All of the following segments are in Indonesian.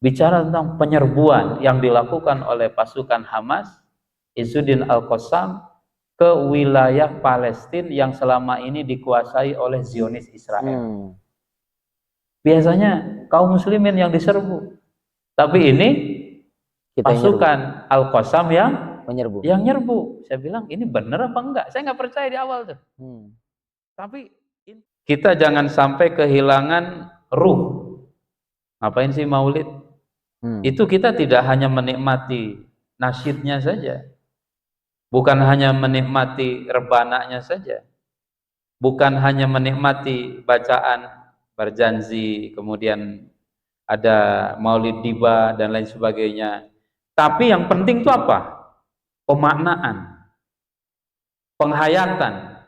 bicara tentang penyerbuan yang dilakukan oleh pasukan Hamas, Izzuddin Al-Qassam, ke wilayah Palestina yang selama ini dikuasai oleh Zionis Israel. Biasanya kaum muslimin yang diserbu, tapi ini pasukan Al-Qassam yang menyerbu. Saya bilang, ini benar apa enggak? Saya nggak percaya di awal tuh. Tapi kita jangan sampai kehilangan ruh. Ngapain sih maulid? Itu kita tidak hanya menikmati nasyidnya saja, bukan hanya menikmati rebananya saja, bukan hanya menikmati bacaan berjanji, kemudian ada maulid tiba dan lain sebagainya. Tapi yang penting itu apa? Pemaknaan, penghayatan.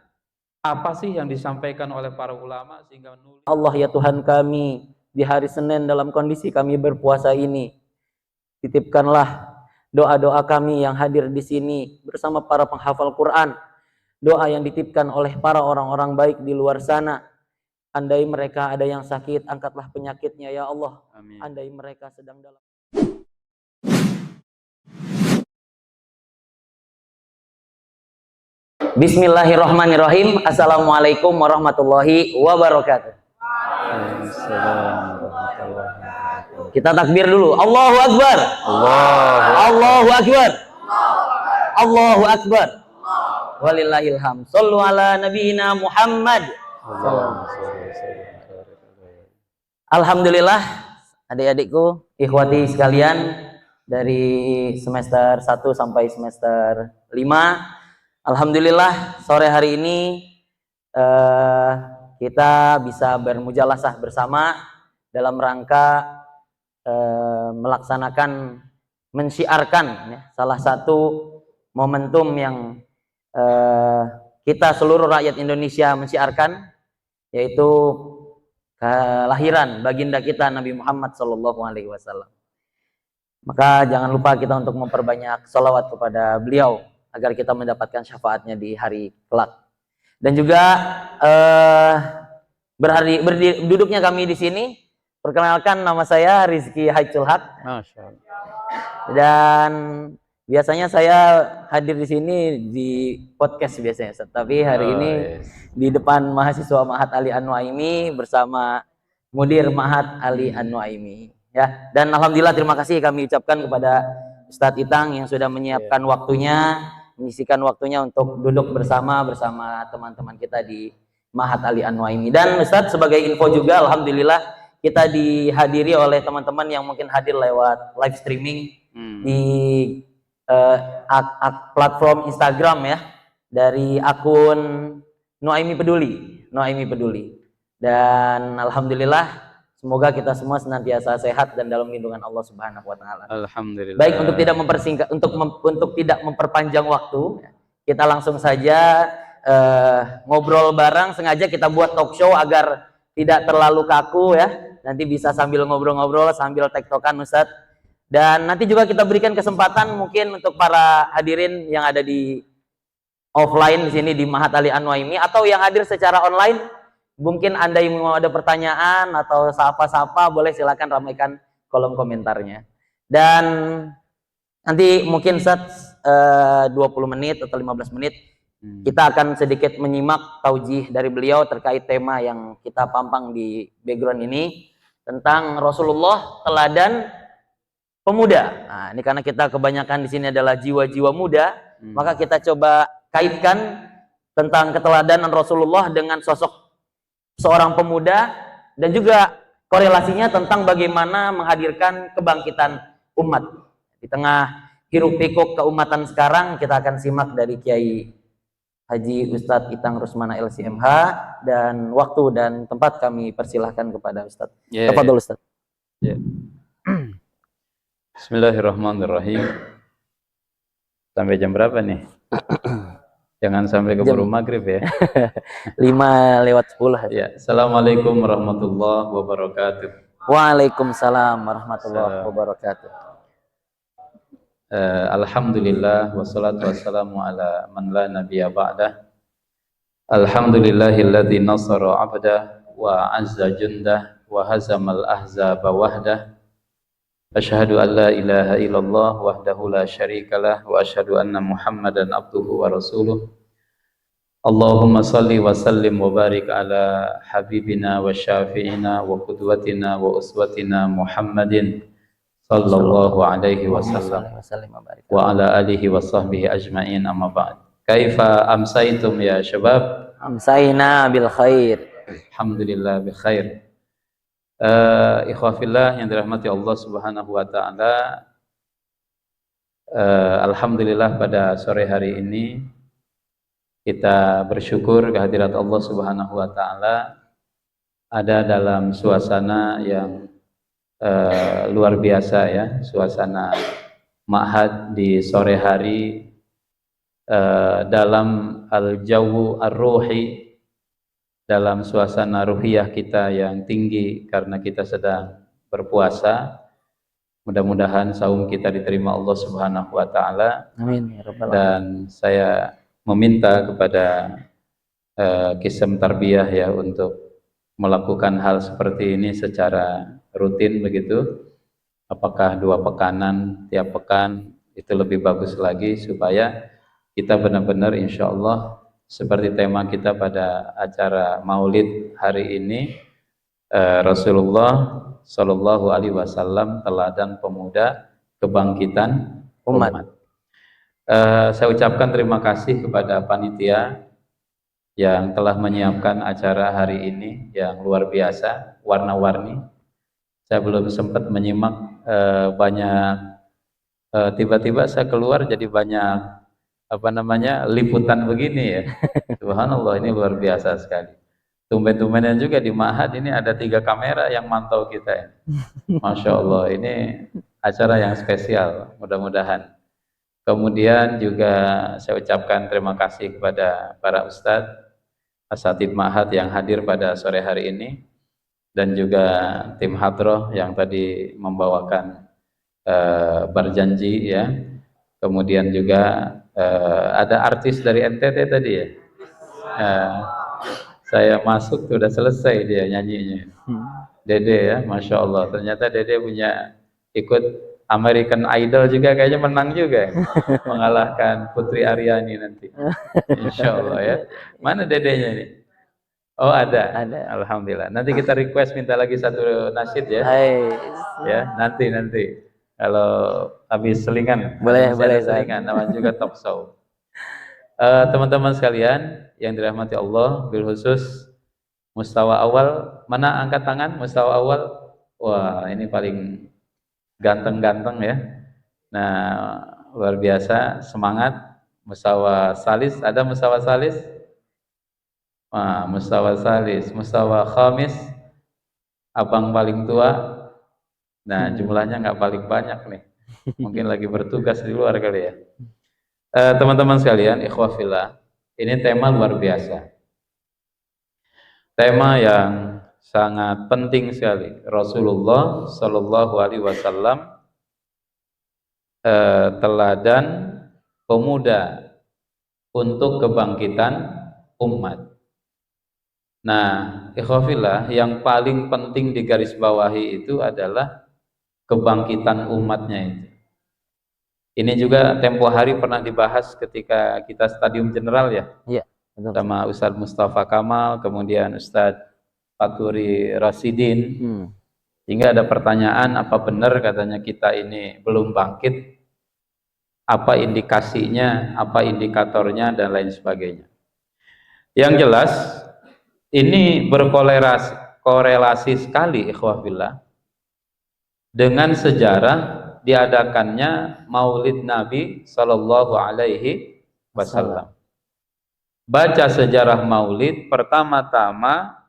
Apa sih yang disampaikan oleh para ulama sehingga menulis Allah ya Tuhan kami, di hari Senin dalam kondisi kami berpuasa ini, titipkanlah doa-doa kami yang hadir di sini bersama para penghafal Quran, doa yang dititipkan oleh para orang-orang baik di luar sana. Andai mereka ada yang sakit, angkatlah penyakitnya ya Allah. Amin. Andai mereka sedang dalam Bismillahirrahmanirrahim. Assalamualaikum warahmatullahi wabarakatuh. Kita takbir dulu. Allahu Akbar. Allahu Akbar. Allahu Akbar. Walillahil hamd. Shallu ala nabiyina Muhammad. Alhamdulillah, adik-adikku, ikhwati sekalian, dari semester 1 sampai semester 5, alhamdulillah sore hari ini kita bisa bermujalasah bersama dalam rangka melaksanakan, mensyiarkan ya, salah satu momentum yang kita seluruh rakyat Indonesia mensyiarkan, yaitu kelahiran baginda kita Nabi Muhammad SAW. Maka jangan lupa kita untuk memperbanyak sholawat kepada beliau agar kita mendapatkan syafaatnya di hari kelak. Dan juga duduknya kami di sini. Perkenalkan, nama saya Rizky Haicul Haq. Dan biasanya saya hadir di sini di podcast biasanya, tapi hari ini di depan mahasiswa Ma'had Ali An-Nuaimi bersama Mudir Ma'had Ali An-Nuaimi. Ya, dan alhamdulillah terima kasih kami ucapkan kepada Ustadz Itang yang sudah menyiapkan waktunya, menyisikan waktunya untuk duduk bersama teman-teman kita di Ma'had Ali An-Nuaimi. Dan Ustadz, sebagai info juga, alhamdulillah kita dihadiri oleh teman-teman yang mungkin hadir lewat live streaming di platform Instagram ya, dari akun Nuaimi Peduli. Dan alhamdulillah semoga kita semua senantiasa sehat dan dalam lindungan Allah Subhanahu wa taala. Alhamdulillah. Baik, untuk tidak mempersingkat, untuk tidak memperpanjang waktu, kita langsung saja ngobrol bareng. Sengaja kita buat talk show agar tidak terlalu kaku ya. Nanti bisa sambil ngobrol-ngobrol, sambil tektokan Ustadz. Dan nanti juga kita berikan kesempatan mungkin untuk para hadirin yang ada di offline di sini di Ma'had Ali An-Nuaimi atau yang hadir secara online. Mungkin Anda yang mau ada pertanyaan atau sapa-sapa, boleh silakan ramaikan kolom komentarnya. Dan nanti mungkin 20 menit atau 15 menit kita akan sedikit menyimak taujih dari beliau terkait tema yang kita pampang di background ini, tentang Rasulullah teladan pemuda. Nah, ini karena kita kebanyakan di sini adalah jiwa-jiwa muda, maka kita coba kaitkan tentang keteladanan Rasulullah dengan sosok seorang pemuda, dan juga korelasinya tentang bagaimana menghadirkan kebangkitan umat di tengah hiruk pikuk keumatan sekarang. Kita akan simak dari Kiai Haji Ustadz Itang Rusmana LCMH, dan waktu dan tempat kami persilahkan kepada Ustadz. Tafadhol Ustadz. Bismillahirrahmanirrahim. Sampai jam berapa nih? Jangan sampai keburu maghrib ya. 5:10. Ya. Assalamualaikum warahmatullahi wabarakatuh. Waalaikumsalam warahmatullahi wabarakatuh. Alhamdulillah wassalatu wassalamu ala man la nabiyya ba'dah. Alhamdulillahilladzi nasara 'abdah wa 'azza jundah wa hazamal ahzaba wahdah. Asyhadu an la ilaha illallah wahdahu la syarikalah wa asyhadu anna Muhammadan abduhu wa rasuluh. Allahumma salli wa sallim wa barik ala habibina wa syafi'ina wa qudwatina wa uswatina Muhammadin sallallahu alaihi wasallam wa ala alihi wa sahbihi ajma'in, amma ba'd. Kaifa amsaitum ya syabab? Amsayna bil khair. Alhamdulillah bi khair. Ikhwafillah yang dirahmati Allah Subhanahu wa taala, alhamdulillah pada sore hari ini kita bersyukur kehadirat Allah Subhanahu wa taala ada dalam suasana yang luar biasa ya, suasana ma'had di sore hari, dalam al-jawu ar-ruhi, dalam suasana ruhiyah kita yang tinggi karena kita sedang berpuasa. Mudah-mudahan saum kita diterima Allah Subhanahu wa taala. Amin ya rabbal alamin. Dan saya meminta kepada Kisem Tarbiyah ya untuk melakukan hal seperti ini secara rutin begitu. Apakah 2 pekanan tiap pekan, itu lebih bagus lagi supaya kita benar-benar insya Allah seperti tema kita pada acara Maulid hari ini, Rasulullah Shallallahu Alaihi Wasallam teladan pemuda kebangkitan umat. Saya ucapkan terima kasih kepada panitia yang telah menyiapkan acara hari ini yang luar biasa, warna-warni. Saya belum sempat menyimak banyak, tiba-tiba saya keluar jadi banyak liputan begini ya. Subhanallah, ini luar biasa sekali. Tumben-tumbenan juga di Ma'had ini ada 3 kamera yang mantau kita ya. Masya Allah, ini acara yang spesial, mudah-mudahan. Kemudian juga saya ucapkan terima kasih kepada para ustadz, asatidz Ma'had yang hadir pada sore hari ini, dan juga tim hadroh yang tadi membawakan berjanji ya. Kemudian juga ada artis dari NTT tadi ya. Saya masuk sudah selesai dia nyanyinya. Dede ya, Masya Allah. Ternyata Dede punya ikut American Idol juga, kayaknya menang juga, mengalahkan Putri Aryani nanti. Insya Allah ya. Mana Dedenya ini? Oh ada. Alhamdulillah. Nanti kita request minta lagi 1 nasyid ya. Ya nanti. Kalau habis selingan, boleh selingan, namanya juga talk show. Teman-teman sekalian yang dirahmati Allah, bil khusus mustawa awal, mana angkat tangan mustawa awal? Wah, ini paling ganteng-ganteng ya. Nah, luar biasa, semangat. Mustawa salis, ada mustawa salis? Wah, mustawa salis, mustawa khamis, abang paling tua. Nah, jumlahnya nggak paling banyak nih. Mungkin lagi bertugas di luar kali ya. Teman-teman sekalian, ikhwafillah, ini tema luar biasa. Tema yang sangat penting sekali. Rasulullah Shallallahu Alaihi Wasallam teladan pemuda untuk kebangkitan umat. Nah, ikhwafillah, yang paling penting digarisbawahi itu adalah kebangkitan umatnya itu. Ini juga tempo hari pernah dibahas ketika kita Stadium General ya. Iya, betul. Sama Ustadz Mustafa Kamal, kemudian Ustadz Faturi Rasidin. Hingga ada pertanyaan, apa benar katanya kita ini belum bangkit? Apa indikasinya, apa indikatornya, dan lain sebagainya. Yang jelas, ini berkorelasi sekali ikhwah fillah dengan sejarah diadakannya Maulid Nabi Sallallahu Alaihi Wasallam. Baca sejarah Maulid, pertama-tama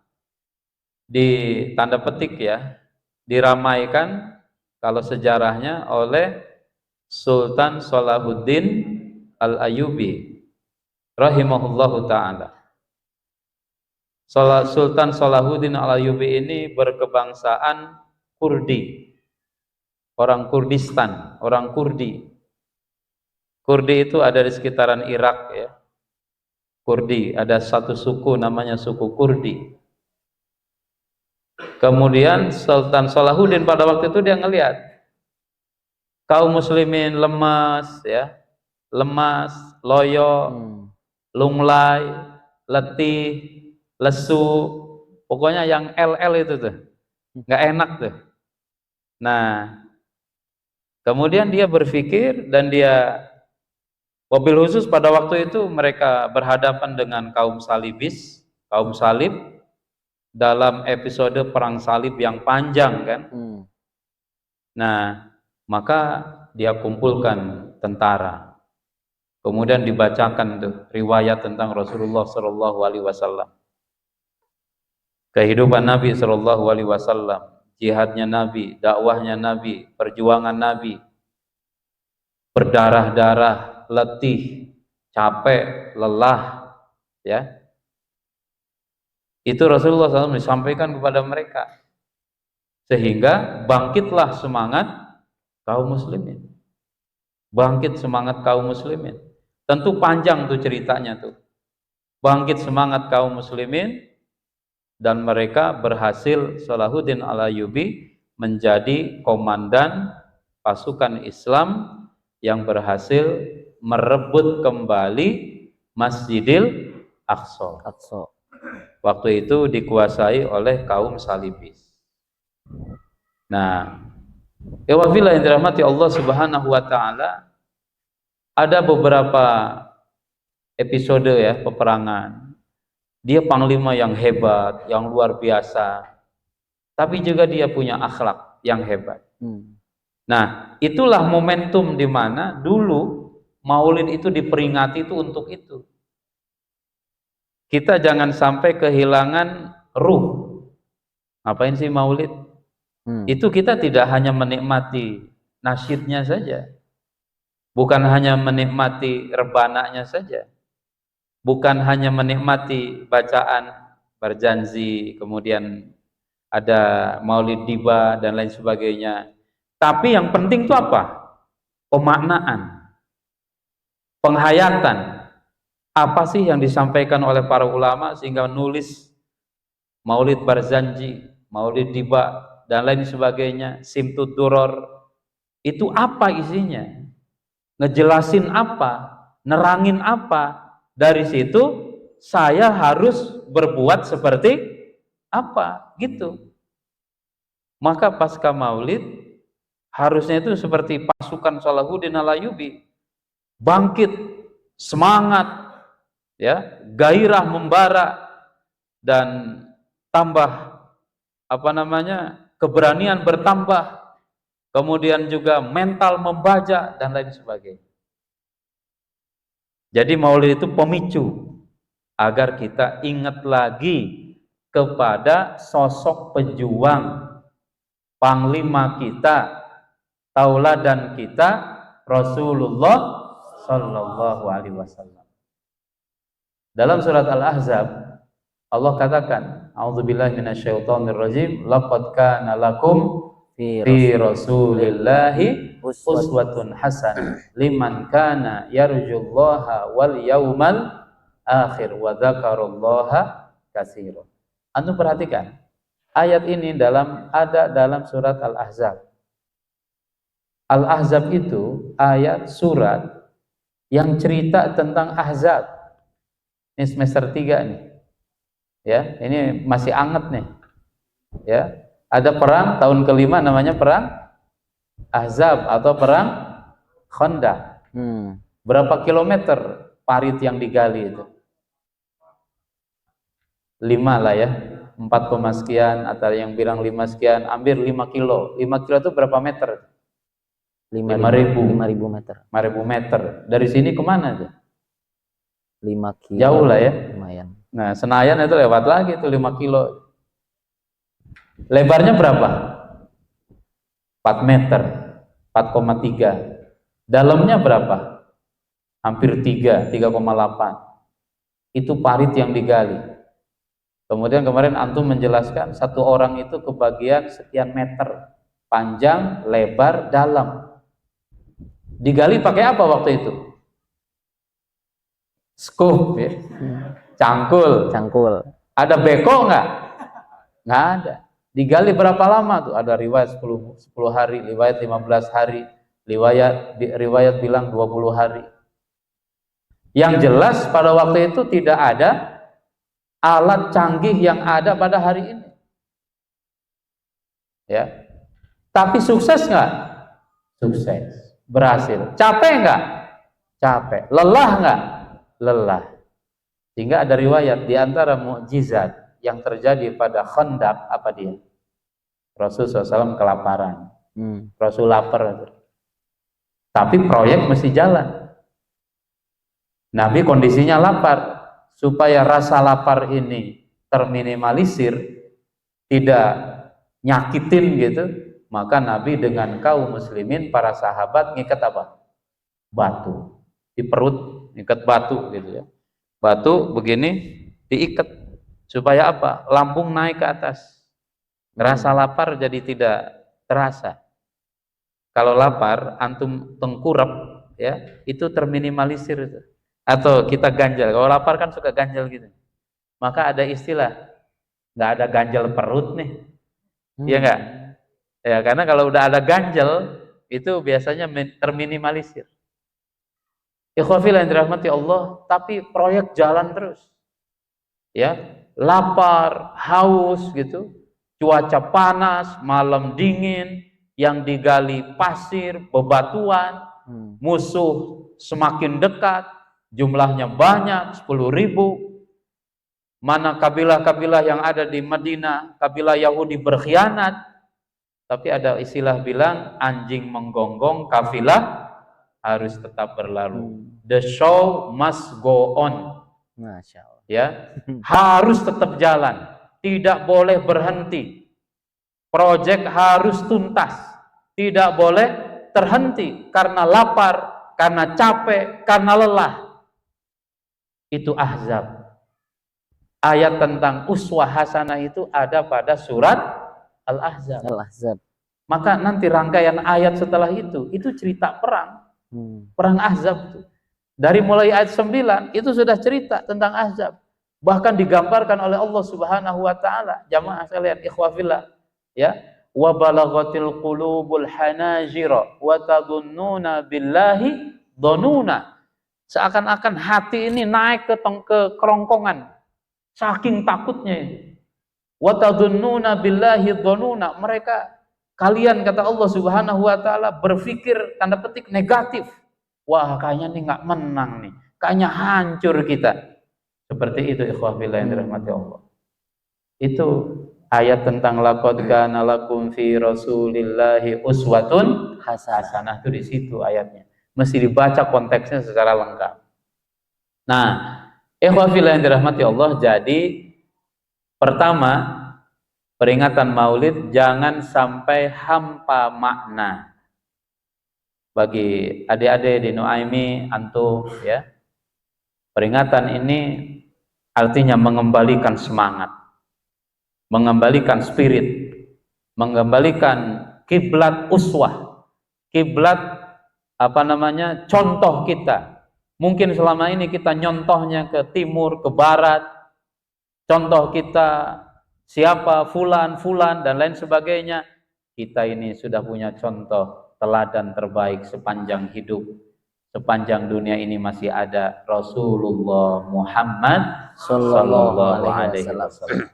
di tanda petik ya, diramaikan kalau sejarahnya oleh Sultan Salahuddin Al-Ayyubi rahimahullahu ta'ala. Sultan Salahuddin Al-Ayyubi ini berkebangsaan Kurdi, orang Kurdistan, orang Kurdi. Kurdi itu ada di sekitaran Irak ya. Kurdi, ada satu suku namanya suku Kurdi. Kemudian Sultan Salahuddin pada waktu itu dia ngelihat kaum muslimin lemas, ya, lemas, loyo, lunglai, letih, lesu, pokoknya yang LL itu tuh, nggak enak tuh. Nah, kemudian dia berpikir dan dia, wabil khusus pada waktu itu mereka berhadapan dengan kaum salibis, kaum salib dalam episode perang salib yang panjang kan. Nah, maka dia kumpulkan tentara. Kemudian dibacakan tuh riwayat tentang Rasulullah Shallallahu Alaihi Wasallam, kehidupan Nabi Shallallahu Alaihi Wasallam, jihadnya Nabi, dakwahnya Nabi, perjuangan Nabi, berdarah-darah, letih, capek, lelah, ya. Itu Rasulullah SAW disampaikan kepada mereka, sehingga bangkitlah semangat kaum muslimin. Bangkit semangat kaum muslimin. Tentu panjang tuh ceritanya tuh. Bangkit semangat kaum muslimin dan mereka berhasil, Salahuddin Al-Ayyubi menjadi komandan pasukan Islam yang berhasil merebut kembali Masjidil Aqsa. Waktu itu dikuasai oleh kaum salibis. Nah, Wafillah yang dirahmati Allah Subhanahu wa Ta'ala, ada beberapa episode ya peperangan. Dia panglima yang hebat, yang luar biasa, tapi juga dia punya akhlak yang hebat. Nah, itulah momentum di mana dulu Maulid itu diperingati itu untuk itu. Kita jangan sampai kehilangan ruh. Ngapain sih Maulid? Itu kita tidak hanya menikmati nasyidnya saja, bukan hanya menikmati rebananya saja, bukan hanya menikmati bacaan berjanji, kemudian ada Maulid Diba dan lain sebagainya. Tapi yang penting itu apa? Pemaknaan, penghayatan. Apa sih yang disampaikan oleh para ulama sehingga nulis Maulid Barzanji, Maulid Diba dan lain sebagainya, Simtud Duror. Itu apa isinya? Ngejelasin apa? Nerangin apa? Dari situ saya harus berbuat seperti apa? Gitu. Maka pasca Maulid harusnya itu seperti pasukan Salahuddin Al-Ayyubi, bangkit, semangat, ya, gairah membara, dan tambah keberanian bertambah, kemudian juga mental membaca dan lain sebagainya. Jadi Maulid itu pemicu agar kita ingat lagi kepada sosok pejuang, panglima kita, tauladan kita, Rasulullah Sallallahu Alaihi Wasallam. Dalam surat Al-Ahzab Allah katakan, a'udzubillahi minasyaitonirrajim, laqad kana lakum fi rasulillahi uswatun hasanah liman kana yarjullaha wal yaumal akhir wa dzakarallaha katsiran. Anda perhatikan ayat ini ada dalam surat Al-Ahzab. Al-Ahzab itu ayat surat yang cerita tentang Ahzab. Ini semester 3 nih. Ya, ini masih anget nih. Ya, ada perang tahun kelima namanya perang Ahzab atau perang Khandaq. Berapa kilometer parit yang digali itu? 5 lah ya, 4, sekian, atau yang bilang 5 sekian, hampir 5 kilo. 5 kilo itu berapa meter? 5.000 meter. 5.000 meter. Dari sini kemana aja? 5 kilo. Jauh lah ya. Lumayan. Nah, Senayan itu lewat lagi itu 5 kilo. Lebarnya berapa? 4 meter. 4,3. Dalamnya berapa? Hampir 3, 3,8. Itu parit yang digali. Kemudian kemarin antum menjelaskan satu orang itu kebagian sekian meter, panjang, lebar, dalam. Digali pakai apa waktu itu? Scoop ya. Cangkul. Ada beko nggak? Nggak ada. Digali berapa lama tuh? Ada riwayat 10 hari, riwayat 15 hari, riwayat bilang 20 hari. Yang jelas pada waktu itu tidak ada alat canggih yang ada pada hari ini. Ya. Tapi sukses nggak? Sukses. Berhasil. Capek nggak? Capek. Lelah nggak? Lelah. Sehingga ada riwayat di antara mukjizat yang terjadi pada Khandaq, apa dia? Rasul SAW kelaparan. Rasul lapar. Tapi proyek mesti jalan. Nabi kondisinya lapar. Supaya rasa lapar ini terminimalisir, tidak nyakitin gitu, maka Nabi dengan kaum muslimin, para sahabat ngikat apa? Batu. Di perut, ngikat batu gitu ya. Batu begini diikat. Supaya apa? Lambung naik ke atas. Rasa lapar jadi tidak terasa. Kalau lapar, antum tengkurap, ya, itu terminimalisir itu. Atau kita ganjal. Kalau lapar kan suka ganjal gitu. Maka ada istilah, nggak ada ganjal perut nih, iya nggak? Ya, karena kalau udah ada ganjal, itu biasanya terminimalisir. Ikhwafillah yang dirahmati Allah, tapi proyek jalan terus. Ya, lapar, haus gitu. Cuaca panas, malam dingin, yang digali pasir, bebatuan, musuh semakin dekat, jumlahnya banyak, 10.000. Mana kabilah-kabilah yang ada di Madinah, kabilah Yahudi berkhianat, tapi ada istilah bilang anjing menggonggong, kafilah harus tetap berlalu. The show must go on. Masya Allah. Ya, harus tetap jalan. Tidak boleh berhenti. Proyek harus tuntas. Tidak boleh terhenti karena lapar, karena capek, karena lelah. Itu Ahzab. Ayat tentang uswah hasanah itu ada pada surat Al-Ahzab. Maka nanti rangkaian ayat setelah itu cerita perang. Perang Ahzab itu. Dari mulai ayat 9 itu sudah cerita tentang Ahzab. Bahkan digambarkan oleh Allah Subhanahu wa taala. Jamaah sekalian, ikhwafillah, ya. Wa balaghatil qulubul hanajira wa tadhunnuna billahi dhununa. Seakan-akan hati ini naik ke kerongkongan saking takutnya ini. Wa tadhunnuna billahi dhununa. Kalian, kata Allah Subhanahu wa taala, berpikir tanda petik negatif. Wah, kayaknya nih nggak menang nih. Kayaknya hancur kita. Seperti itu ikhwafillah yang dirahmati Allah. Itu ayat tentang laqad kana lakum fi rasulillahi uswatun hasanah, itu di situ ayatnya. Mesti dibaca konteksnya secara lengkap. Nah, ikhwafillah yang dirahmati Allah, jadi pertama, peringatan Maulid jangan sampai hampa makna. Bagi adik-adik di Nuaimi, antum, ya, peringatan ini artinya mengembalikan semangat, mengembalikan spirit, mengembalikan kiblat uswah, kiblat contoh kita. Mungkin selama ini kita nyontohnya ke timur, ke barat, contoh kita siapa, fulan, dan lain sebagainya. Kita ini sudah punya contoh teladan terbaik sepanjang hidup. Sepanjang dunia ini masih ada Rasulullah Muhammad sallallahu alaihi wasallam.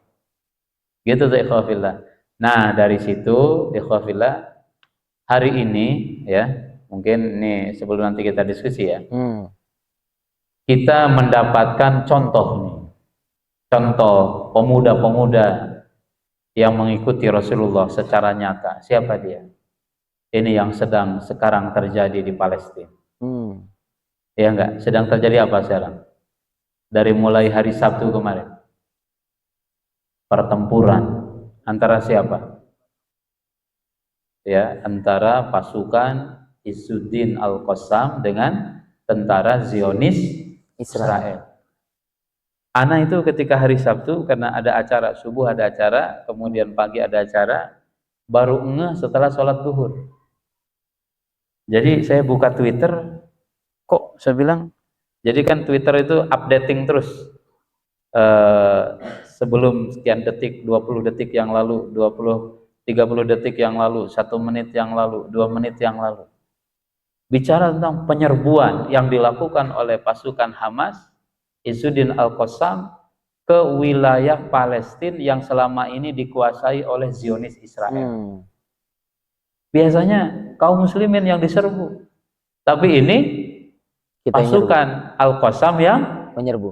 Gitu tuh ikhwafillah. Nah, dari situ ikhwafillah, hari ini ya, mungkin nih sebelum nanti kita diskusi ya. Kita mendapatkan contoh nih. Contoh pemuda-pemuda yang mengikuti Rasulullah secara nyata. Siapa dia? Ini yang sedang sekarang terjadi di Palestina. Ya enggak? Sedang terjadi apa sekarang? Dari mulai hari Sabtu kemarin. Pertempuran antara siapa? Ya, antara pasukan Izzuddin Al-Qassam dengan tentara Zionis Israel. Ana itu ketika hari Sabtu, karena ada acara, subuh ada acara, kemudian pagi ada acara, baru ngeh setelah sholat duhur. Jadi saya buka Twitter, kok saya bilang, jadi kan Twitter itu updating terus. Sebelum sekian detik, 20 detik yang lalu, 30 detik yang lalu, 1 menit yang lalu, 2 menit yang lalu. bicara tentang penyerbuan yang dilakukan oleh pasukan Hamas, Izzuddin Al-Qassam, ke wilayah Palestina yang selama ini dikuasai oleh Zionis Israel. Biasanya kaum muslimin yang diserbu, tapi ini pasukan Al-Qassam yang menyerbu.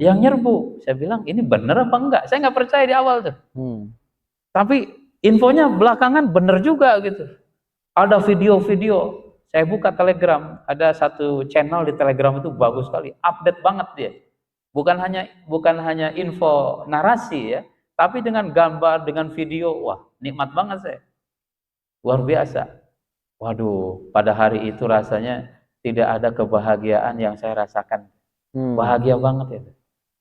Saya bilang, ini bener apa enggak? Saya nggak percaya di awal tuh. Tapi infonya belakangan bener juga gitu. Ada video-video. Saya buka Telegram, ada satu channel di Telegram itu bagus sekali, update banget dia. Bukan hanya info narasi ya, tapi dengan gambar, dengan video, wah nikmat banget saya. Luar biasa. Waduh, pada hari itu rasanya tidak ada kebahagiaan yang saya rasakan. Bahagia banget ya.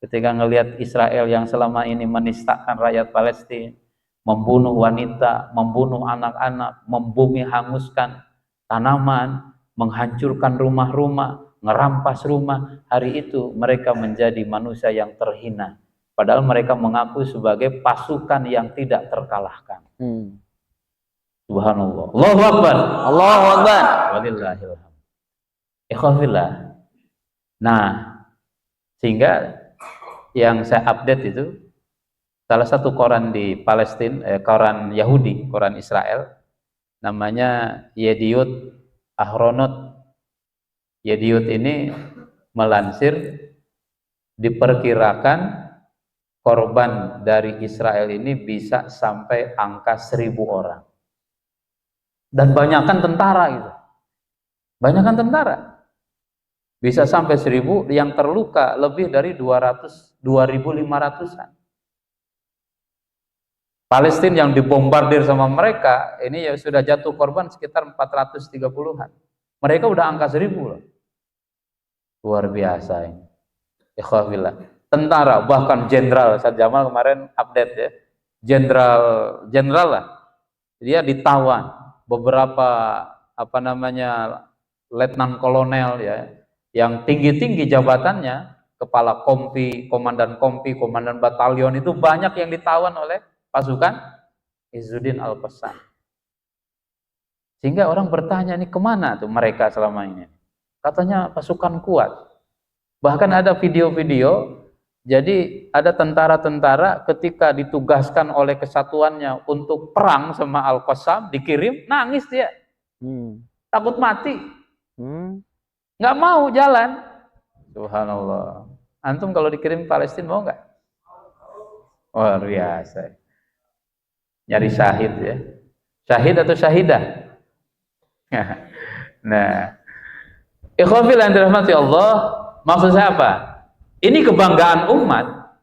Ketika ngelihat Israel yang selama ini menistakan rakyat Palestina, membunuh wanita, membunuh anak-anak, membumi hanguskan tanaman, menghancurkan rumah-rumah, ngerampas rumah. Hari itu mereka menjadi manusia yang terhina. Padahal mereka mengaku sebagai pasukan yang tidak terkalahkan. Subhanallah. Allahu Akbar. Allahu Akbar. Walillahilhamd. Ikhwafillah. Nah, sehingga yang saya update itu salah satu koran di Palestina, koran Yahudi, koran Israel, namanya Yediot Ahronot. Yediot ini melansir, diperkirakan korban dari Israel ini bisa sampai angka 1.000 orang. Dan banyakkan tentara gitu. Banyakkan tentara. Bisa sampai 1.000, yang terluka lebih dari 2.500-an. Palestina yang dibombardir sama mereka, ini ya sudah jatuh korban sekitar 430-an. Mereka udah angka 1.000 loh. Luar biasa ini. Ikhwafillah. Tentara, bahkan jenderal, Ustaz Jamal kemarin update ya. Jenderal lah. Dia ditawan. Beberapa letnan kolonel ya, yang tinggi-tinggi jabatannya, kepala kompi, komandan batalion, itu banyak yang ditawan oleh pasukan Izzuddin Al-Qassam. Sehingga orang bertanya, nih kemana tuh mereka selama ini? Katanya pasukan kuat. Bahkan ada video-video, jadi ada tentara-tentara ketika ditugaskan oleh kesatuannya untuk perang sama Al-Qassam, dikirim, nangis dia. Takut mati. Nggak mau jalan. Subhanallah. Antum kalau dikirim Palestina mau nggak? Luar biasa. Nyari syahid ya. Syahid atau syahidah? Nah, ikhwafil yang dirahmati Allah, maksud saya apa? Ini kebanggaan umat.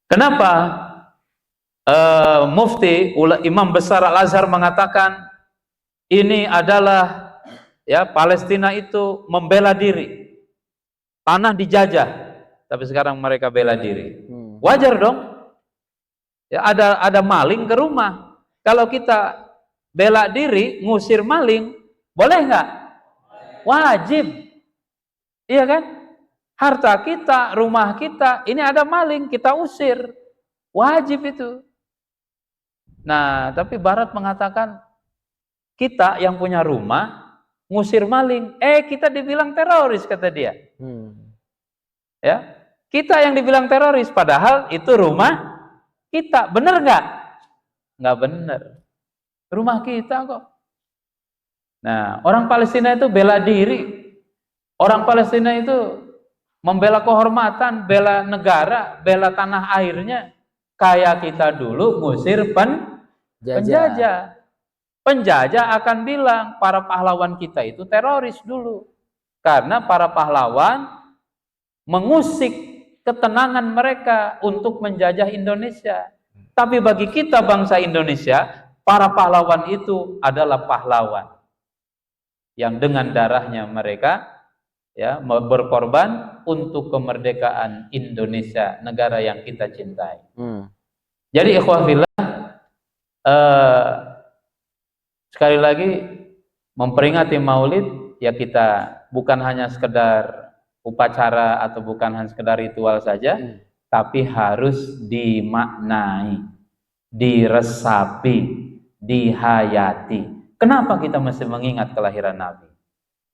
Kenapa? Mufti Imam Besar Al-Azhar mengatakan ini adalah ya, Palestina itu membela diri. Tanah dijajah, tapi sekarang mereka bela diri. Wajar dong. Ya, ada maling ke rumah. Kalau kita bela diri, ngusir maling, boleh nggak? Wajib. Iya kan? Harta kita, rumah kita, ini ada maling, kita usir. Wajib itu. Nah, tapi Barat mengatakan kita yang punya rumah ngusir maling, kita dibilang teroris, kata dia. Ya, kita yang dibilang teroris, padahal itu rumah kita. Bener nggak? Nggak bener. Rumah kita kok. Nah, orang Palestina itu bela diri. Orang Palestina itu membela kehormatan, bela negara, bela tanah airnya. Kayak kita dulu ngusir penjajah. Penjajah akan bilang para pahlawan kita itu teroris dulu. Karena para pahlawan mengusik ketenangan mereka untuk menjajah Indonesia. Tapi bagi kita bangsa Indonesia, para pahlawan itu adalah pahlawan yang dengan darahnya mereka ya berkorban untuk kemerdekaan Indonesia, negara yang kita cintai. Jadi ikhwafillah, sekali lagi memperingati Maulid ya, kita bukan hanya sekedar upacara atau bukan hanya sekedar ritual saja, tapi harus dimaknai, diresapi, dihayati. Kenapa kita mesti mengingat kelahiran Nabi?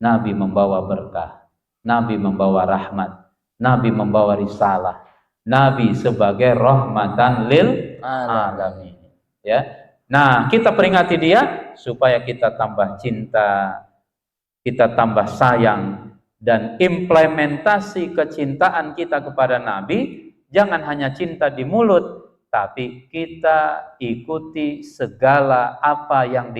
Nabi membawa berkah, Nabi membawa rahmat, Nabi membawa risalah, Nabi sebagai rahmatan lil alamin. Ya. Nah, kita peringati dia supaya kita tambah cinta, kita tambah sayang, dan implementasi kecintaan kita kepada Nabi jangan hanya cinta di mulut, tapi kita ikuti segala apa yang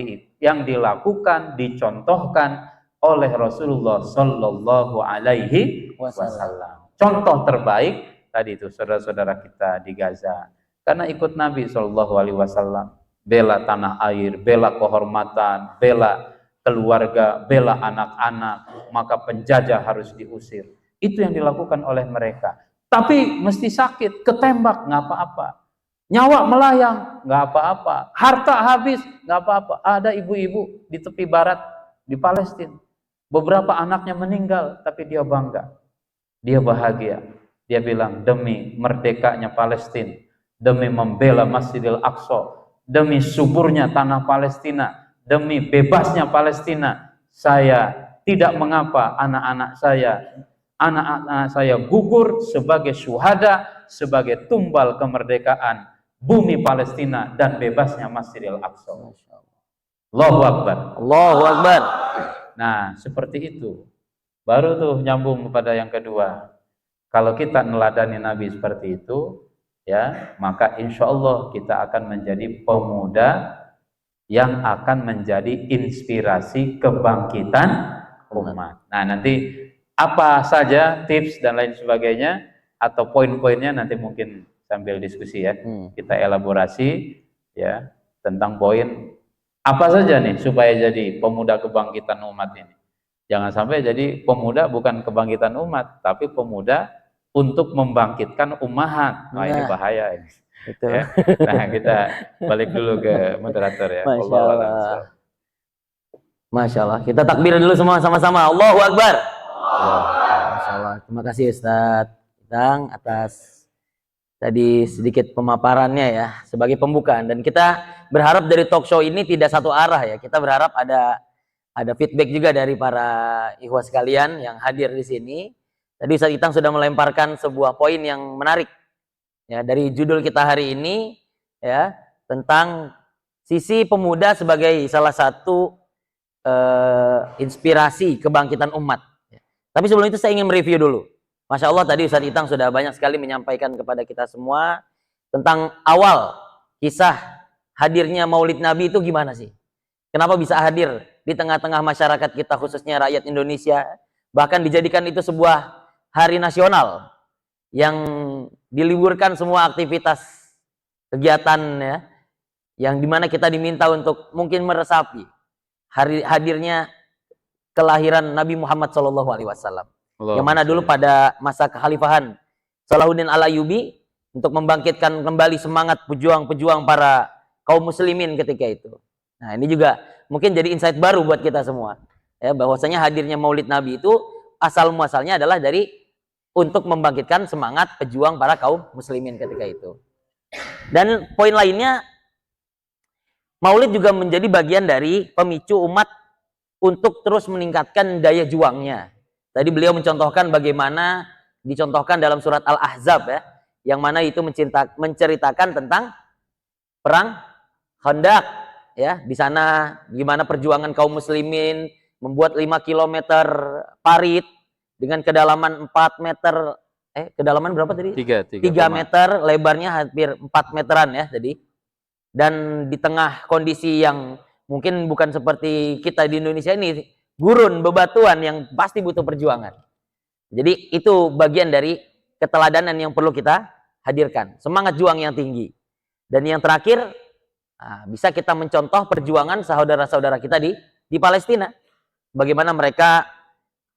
dilakukan, dicontohkan oleh Rasulullah Shallallahu Alaihi Wasallam. Contoh terbaik tadi itu saudara-saudara kita di Gaza, karena ikut Nabi Shallallahu Alaihi Wasallam, bela tanah air, bela kehormatan, bela keluarga, bela anak-anak, maka penjajah harus diusir. Itu yang dilakukan oleh mereka. Tapi mesti sakit, ketembak nggak apa-apa, nyawa melayang nggak apa-apa, harta habis nggak apa-apa. Ada ibu-ibu di tepi barat di Palestina, beberapa anaknya meninggal, tapi dia bangga, dia bahagia. Dia bilang, demi merdekanya Palestina, demi membela Masjidil Aqsa, demi suburnya tanah Palestina, demi bebasnya Palestina, saya tidak mengapa anak-anak saya gugur sebagai syuhada, sebagai tumbal kemerdekaan bumi Palestina dan bebasnya Masjidil Aqsa. Allahu Akbar. Allahu Akbar. Nah, seperti itu. Baru tuh nyambung kepada yang kedua. Kalau kita neladani Nabi seperti itu, ya, maka insya Allah kita akan menjadi pemuda yang akan menjadi inspirasi kebangkitan umat. Nah, nanti apa saja tips dan lain sebagainya atau poin-poinnya nanti mungkin sambil diskusi ya. Kita elaborasi ya tentang poin apa saja nih supaya jadi pemuda kebangkitan umat ini. Jangan sampai jadi pemuda bukan kebangkitan umat, tapi pemuda untuk membangkitkan umat. Wah, ini bahaya ini. Itu. Ya. Nah, kita balik dulu ke moderator ya. Masya Allah. Masya Allah. Kita takbir dulu semua sama-sama. Allahu Akbar. Masya Allah. Terima kasih Ustadz Itang atas tadi sedikit pemaparannya ya sebagai pembukaan. Dan kita berharap dari talk show ini tidak satu arah ya. Kita berharap ada feedback juga dari para ikhwah sekalian yang hadir di sini. Tadi Ustadz Itang sudah melemparkan sebuah poin yang menarik. Ya, dari judul kita hari ini ya tentang sisi pemuda sebagai salah satu inspirasi kebangkitan umat. Ya. Tapi sebelum itu saya ingin mereview dulu. Masya Allah tadi Ustadz Itang sudah banyak sekali menyampaikan kepada kita semua tentang awal kisah hadirnya Maulid Nabi itu gimana sih? Kenapa bisa hadir di tengah-tengah masyarakat kita khususnya rakyat Indonesia? Bahkan dijadikan itu sebuah hari nasional yang diliburkan semua aktivitas kegiatan ya, yang dimana kita diminta untuk mungkin meresapi hadirnya kelahiran Nabi Muhammad SAW, yang mana dulu pada masa kekhalifahan Salahuddin Al-Ayyubi untuk membangkitkan kembali semangat pejuang-pejuang para kaum muslimin ketika itu. Nah, ini juga mungkin jadi insight baru buat kita semua ya, bahwasanya hadirnya Maulid Nabi itu asal muasalnya adalah dari untuk membangkitkan semangat pejuang para kaum muslimin ketika itu. Dan poin lainnya, Maulid juga menjadi bagian dari pemicu umat untuk terus meningkatkan daya juangnya. Tadi beliau mencontohkan bagaimana dicontohkan dalam surat Al-Ahzab ya, yang mana itu menceritakan tentang perang Khandaq ya, di sana gimana perjuangan kaum muslimin membuat 5 km parit dengan kedalaman 4 meter, kedalaman berapa tadi? 3 meter, lebarnya hampir 4 meteran ya tadi. Dan di tengah kondisi yang mungkin bukan seperti kita di Indonesia ini, gurun, bebatuan yang pasti butuh perjuangan. Jadi itu bagian dari keteladanan yang perlu kita hadirkan. Semangat juang yang tinggi. Dan yang terakhir, bisa kita mencontoh perjuangan saudara-saudara kita di Palestina. Bagaimana mereka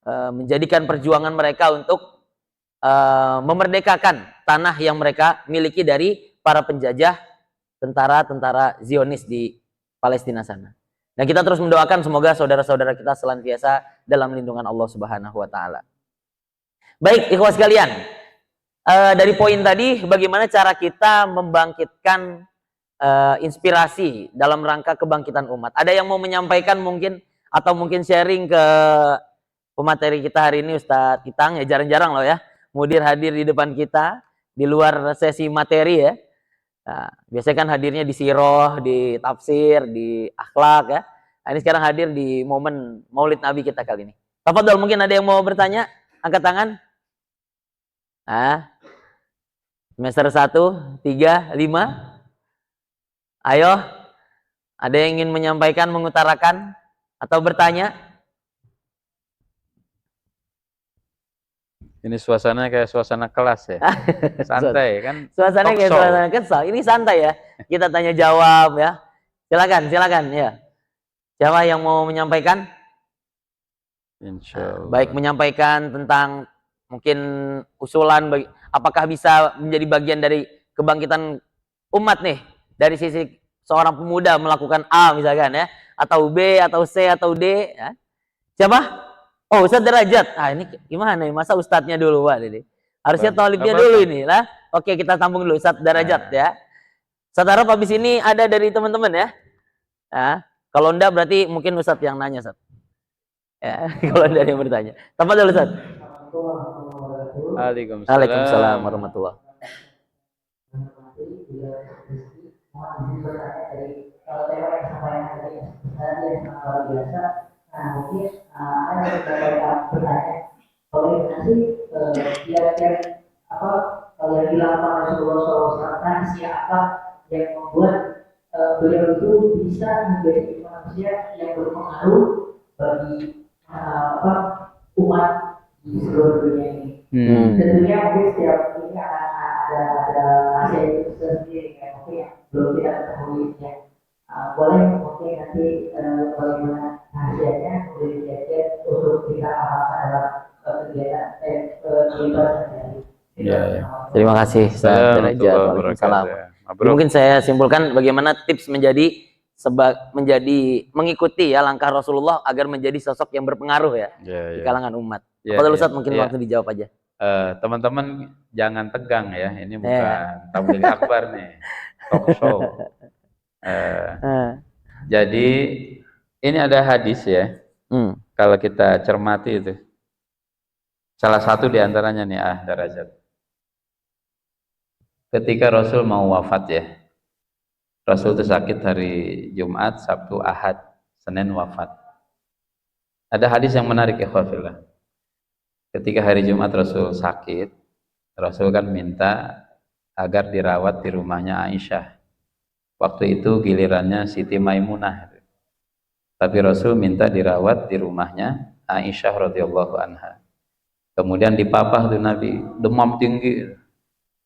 menjadikan perjuangan mereka untuk memerdekakan tanah yang mereka miliki dari para penjajah tentara-tentara Zionis di Palestina sana. Dan kita terus mendoakan semoga saudara-saudara kita senantiasa dalam lindungan Allah Subhanahu wa taala. Baik, ikhwah sekalian. Dari poin tadi bagaimana cara kita membangkitkan inspirasi dalam rangka kebangkitan umat. Ada yang mau menyampaikan mungkin atau mungkin sharing ke pemateri kita hari ini Ustadz Itang, ya jarang-jarang loh ya mudir hadir di depan kita di luar sesi materi ya. Nah, biasanya kan hadirnya di siroh, di tafsir, di akhlak ya. Nah, ini sekarang hadir di momen Maulid Nabi kita kali ini. Tafadhol, mungkin ada yang mau bertanya? Angkat tangan. Ah, semester 1, 3, 5. Ayo, ada yang ingin menyampaikan, mengutarakan, atau bertanya? Ini suasana kayak suasana kelas ya. Santai kan. Suasana Talk kayak show. suasana kesal. Ini santai ya. Kita tanya jawab ya. Silakan ya. Siapa yang mau menyampaikan? Insya Allah. Baik menyampaikan tentang mungkin usulan apakah bisa menjadi bagian dari kebangkitan umat nih dari sisi seorang pemuda melakukan A misalkan ya, atau B atau C atau D ya. Siapa? Oh, Ustadz Derajat. Ah, ini gimana nih? Masa ustadznya dulu, Pak? Ini harusnya tolibnya dulu ini lah. Oke, kita tampung dulu Ustadz Derajat ya. Ustadz harap habis ini ada dari teman-teman ya. Nah, kalau enggak berarti mungkin Ustadz yang nanya, Ustadz. Ya, kalau ada yang bertanya. Tafadhol Ustaz. Waalaikumsalam warahmatullahi. Kalau tema yang disampaikan tadi tadi yang luar biasa, nah mungkin ada beberapa pertanyaan. Kalau ini sih kira-kira apa kalau yang dilakukan Rasulullah SAW siapa yang membuat beliau itu bisa menjadi manusia yang berpengaruh bagi apa umat di seluruh dunia ini. Tentunya mungkin setiap ini akan ada rahasia itu sendiri kan, mungkin yang belum kita ketahui ya. Boleh mungkin nanti bagaimana rahasianya boleh dijadikan untuk kita amalkan dalam kegiatan kebebasan dari. Ya. Terima kasih Ustaz Derajat. Waalaikumsalam. Mungkin saya simpulkan bagaimana tips menjadi mengikuti ya langkah Rasulullah agar menjadi sosok yang berpengaruh ya di kalangan umat. Apa Ustaz mungkin langsung dijawab aja. Teman-teman jangan tegang ya, ini bukan tabligh akbar nih, talk show. Jadi ini ada hadis ya, kalau kita cermati itu, salah satu diantaranya nih Derajat. Ketika Rasul mau wafat ya, Rasul itu sakit hari Jumat, Sabtu, Ahad, Senin wafat. Ada hadis yang menarik ya khawfillah. Ketika hari Jumat Rasul sakit, Rasul kan minta agar dirawat di rumahnya Aisyah. Waktu itu gilirannya Siti Maimunah. Tapi Rasul minta dirawat di rumahnya Aisyah radhiyallahu anha. Kemudian dipapah tuh Nabi, demam tinggi.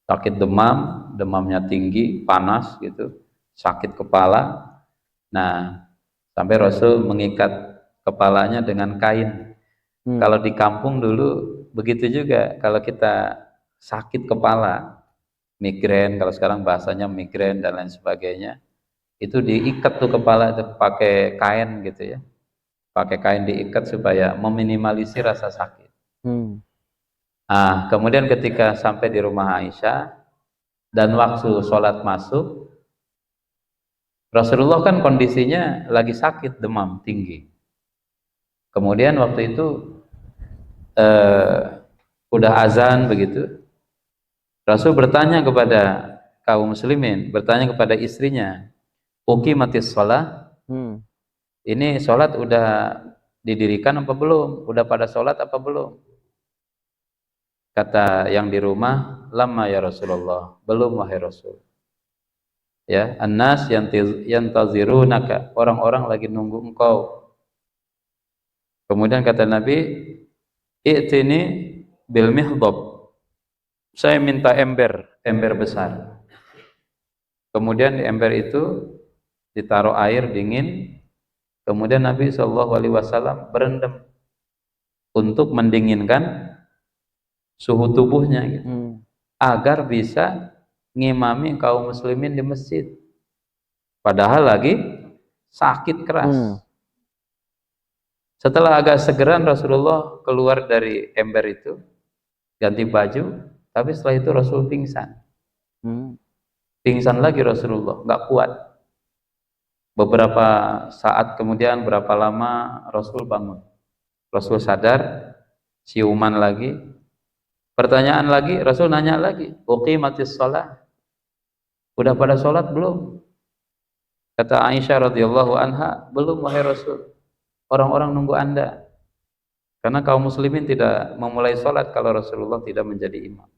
Sakit demam, demamnya tinggi, panas gitu. Sakit kepala. Nah, sampai Rasul mengikat kepalanya dengan kain. Kalau di kampung dulu begitu juga, kalau kita sakit kepala, migrain, kalau sekarang bahasanya migrain dan lain sebagainya, itu diikat tuh kepala itu pakai kain gitu ya, pakai kain diikat supaya meminimalisir rasa sakit. Nah, kemudian ketika sampai di rumah Aisyah dan waktu sholat masuk, Rasulullah kan kondisinya lagi sakit, demam tinggi. Kemudian waktu itu udah azan begitu, Rasul bertanya kepada kaum muslimin, bertanya kepada istrinya, uqimatis shalah, ini sholat udah didirikan apa belum? Udah pada sholat apa belum? Kata yang di rumah, lama ya Rasulullah, belum wahai Rasul. Ya, annas yantazirunaka, orang-orang lagi nunggu engkau. Kemudian kata Nabi, i'tini bil mihdab, saya minta ember besar. Kemudian di ember itu ditaruh air dingin. Kemudian Nabi SAW berendam untuk mendinginkan suhu tubuhnya gitu, agar bisa ngimami kaum muslimin di masjid. Padahal lagi sakit keras. Setelah agak segeran Rasulullah keluar dari ember itu, ganti baju, tapi setelah itu Rasul pingsan. Pingsan lagi Rasulullah, nggak kuat. Beberapa saat kemudian, berapa lama Rasul bangun. Rasul sadar, siuman lagi. Pertanyaan lagi, Rasul nanya lagi, uqimatis shalah. Udah pada sholat belum? Kata Aisyah radhiyallahu anha, belum wahai Rasul. Orang-orang nunggu Anda. Karena kaum muslimin tidak memulai sholat kalau Rasulullah tidak menjadi imam.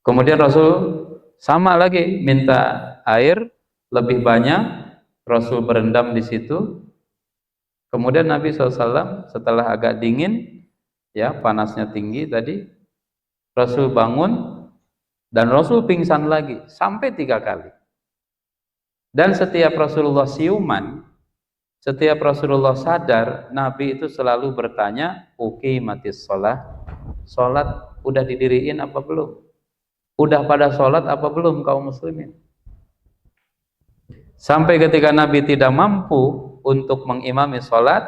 Kemudian Rasul sama lagi minta air lebih banyak. Rasul berendam di situ. Kemudian Nabi SAW setelah agak dingin, ya panasnya tinggi tadi, Rasul bangun dan Rasul pingsan lagi sampai 3 kali. Dan setiap Rasulullah siuman, setiap Rasulullah sadar, Nabi itu selalu bertanya, uqimatis shalah, sholat udah didiriin apa belum? Udah pada sholat apa belum kaum muslimin? Sampai ketika Nabi tidak mampu untuk mengimami sholat,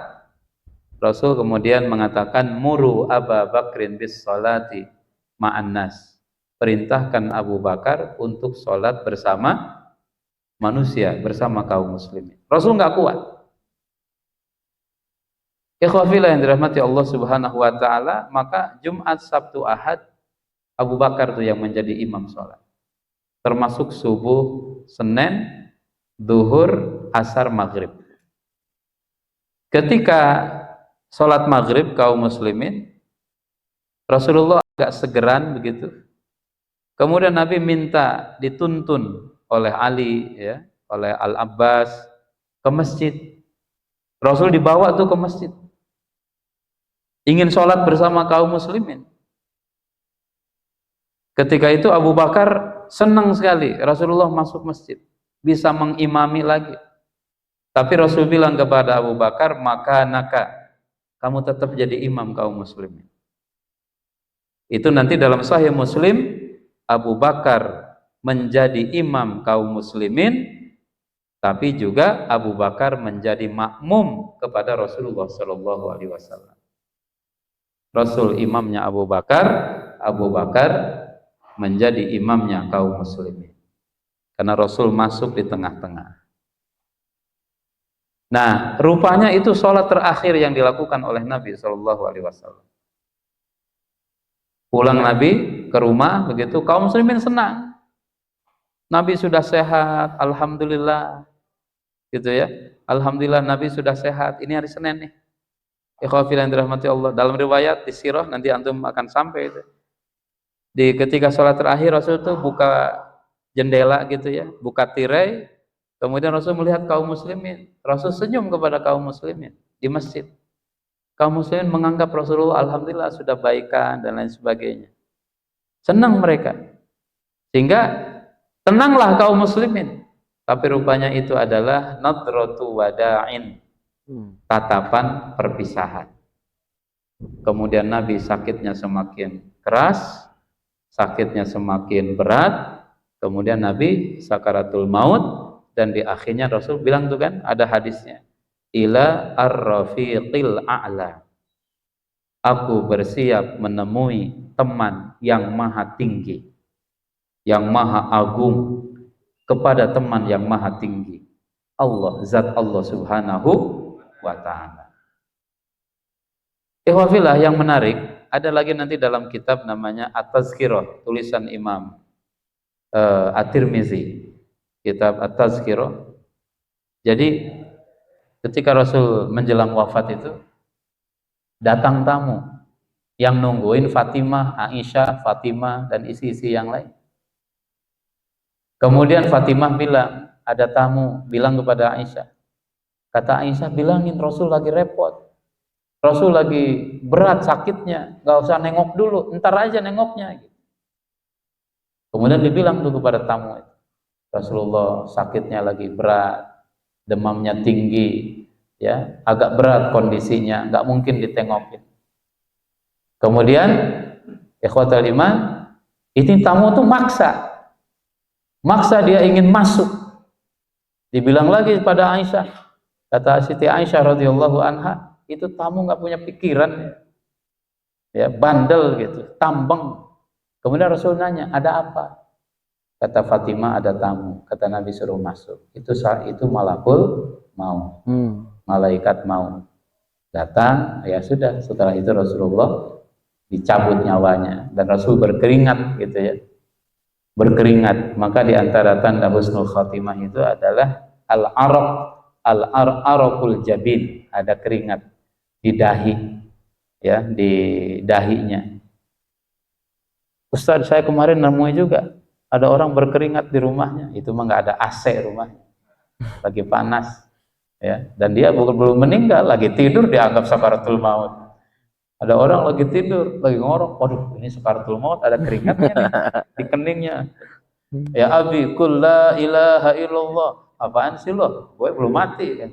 Rasul kemudian mengatakan, muru Aba Bakrin bis sholati ma'an nas. Perintahkan Abu Bakar untuk sholat bersama manusia, bersama kaum muslimin. Rasul nggak kuat. Ikhwafillah yang dirahmati Allah Subhanahu wa taala, maka Jumat, Sabtu, Ahad Abu Bakar itu yang menjadi imam sholat. Termasuk subuh, Senin, duhur, asar, maghrib. Ketika sholat maghrib kaum muslimin, Rasulullah agak segeran begitu. Kemudian Nabi minta dituntun oleh Ali, ya, oleh Al-Abbas ke masjid. Rasul dibawa tuh ke masjid. Ingin sholat bersama kaum muslimin. Ketika itu Abu Bakar senang sekali Rasulullah masuk masjid, bisa mengimami lagi. Tapi Rasul bilang kepada Abu Bakar, maka kamu tetap jadi imam kaum muslimin. Itu nanti dalam Sahih Muslim, Abu Bakar menjadi imam kaum muslimin, tapi juga Abu Bakar menjadi makmum kepada Rasulullah Shallallahu Alaihi Wasallam. Rasul imamnya Abu Bakar menjadi imamnya kaum muslimin. Karena Rasul masuk di tengah-tengah. Nah, rupanya itu sholat terakhir yang dilakukan oleh Nabi Shallallahu Alaihi Wasallam. Pulang Nabi ke rumah, begitu kaum muslimin senang. Nabi sudah sehat, alhamdulillah, gitu ya. Alhamdulillah Nabi sudah sehat. Ini hari Senin nih. Ikhwafillah yang dirahmati Allah. Dalam riwayat di sirah nanti antum akan sampai itu. Di ketika sholat terakhir Rasul tuh buka jendela gitu ya, buka tirai. Kemudian Rasul melihat kaum muslimin. Rasul senyum kepada kaum muslimin di masjid. Kaum muslimin menganggap Rasulullah alhamdulillah sudah baikan dan lain sebagainya. Senang mereka. Sehingga tenanglah kaum muslimin. Tapi rupanya itu adalah nadratu wada'in. Tatapan perpisahan. Kemudian Nabi sakitnya semakin keras, sakitnya semakin berat. Kemudian Nabi sakaratul maut. Dan di akhirnya Rasul bilang tuh kan, ada hadisnya, ila ar-rafiqil a'la, aku bersiap menemui teman yang maha tinggi, yang maha agung, kepada teman yang maha tinggi, Allah, zat Allah Subhanahu wa ta'ala. Ikhwafillah yang menarik, ada lagi nanti dalam kitab namanya At-Tazkirah, tulisan Imam At-Tirmizi, kitab At-Tazkirah. Jadi ketika Rasul menjelang wafat itu, datang tamu yang nungguin Fatimah, Aisyah, Fatimah dan isi-isi yang lain. Kemudian Fatimah bilang, ada tamu, bilang kepada Aisyah. Kata Aisyah, bilangin Rasul lagi repot. Rasul lagi berat sakitnya, gak usah nengok dulu, ntar aja nengoknya. Kemudian dibilang tuh kepada tamu itu, Rasulullah sakitnya lagi berat, demamnya tinggi, ya, agak berat kondisinya, nggak mungkin ditengokin. Kemudian, ikhwatul iman, ini tamu tuh maksa dia ingin masuk. Dibilang lagi pada Aisyah, kata Siti Aisyah radhiyallahu anha, itu tamu nggak punya pikiran, ya, bandel gitu, tambeng. Kemudian Rasul nanya, ada apa? Kata Fatimah, ada tamu. Kata Nabi suruh masuk. Itu malakul maut. Malaikat maut. Datang, ya sudah, setelah itu Rasulullah dicabut nyawanya dan Rasul berkeringat gitu ya. Berkeringat. Maka di antara tanda husnul khatimah itu adalah al-araq, al-araqul jabin, ada keringat di dahi, ya, di dahinya. Ustaz, saya kemarin nemui juga ada orang berkeringat di rumahnya, itu mah nggak ada AC rumahnya, lagi panas, ya, dan dia belum meninggal, lagi tidur dianggap sakaratul maut. Ada orang lagi tidur, lagi ngorok, waduh ini sakaratul maut, ada keringatnya nih di keningnya. Ya abi, kul la ilaha illallah. Apaan sih lo? Gue belum mati kan.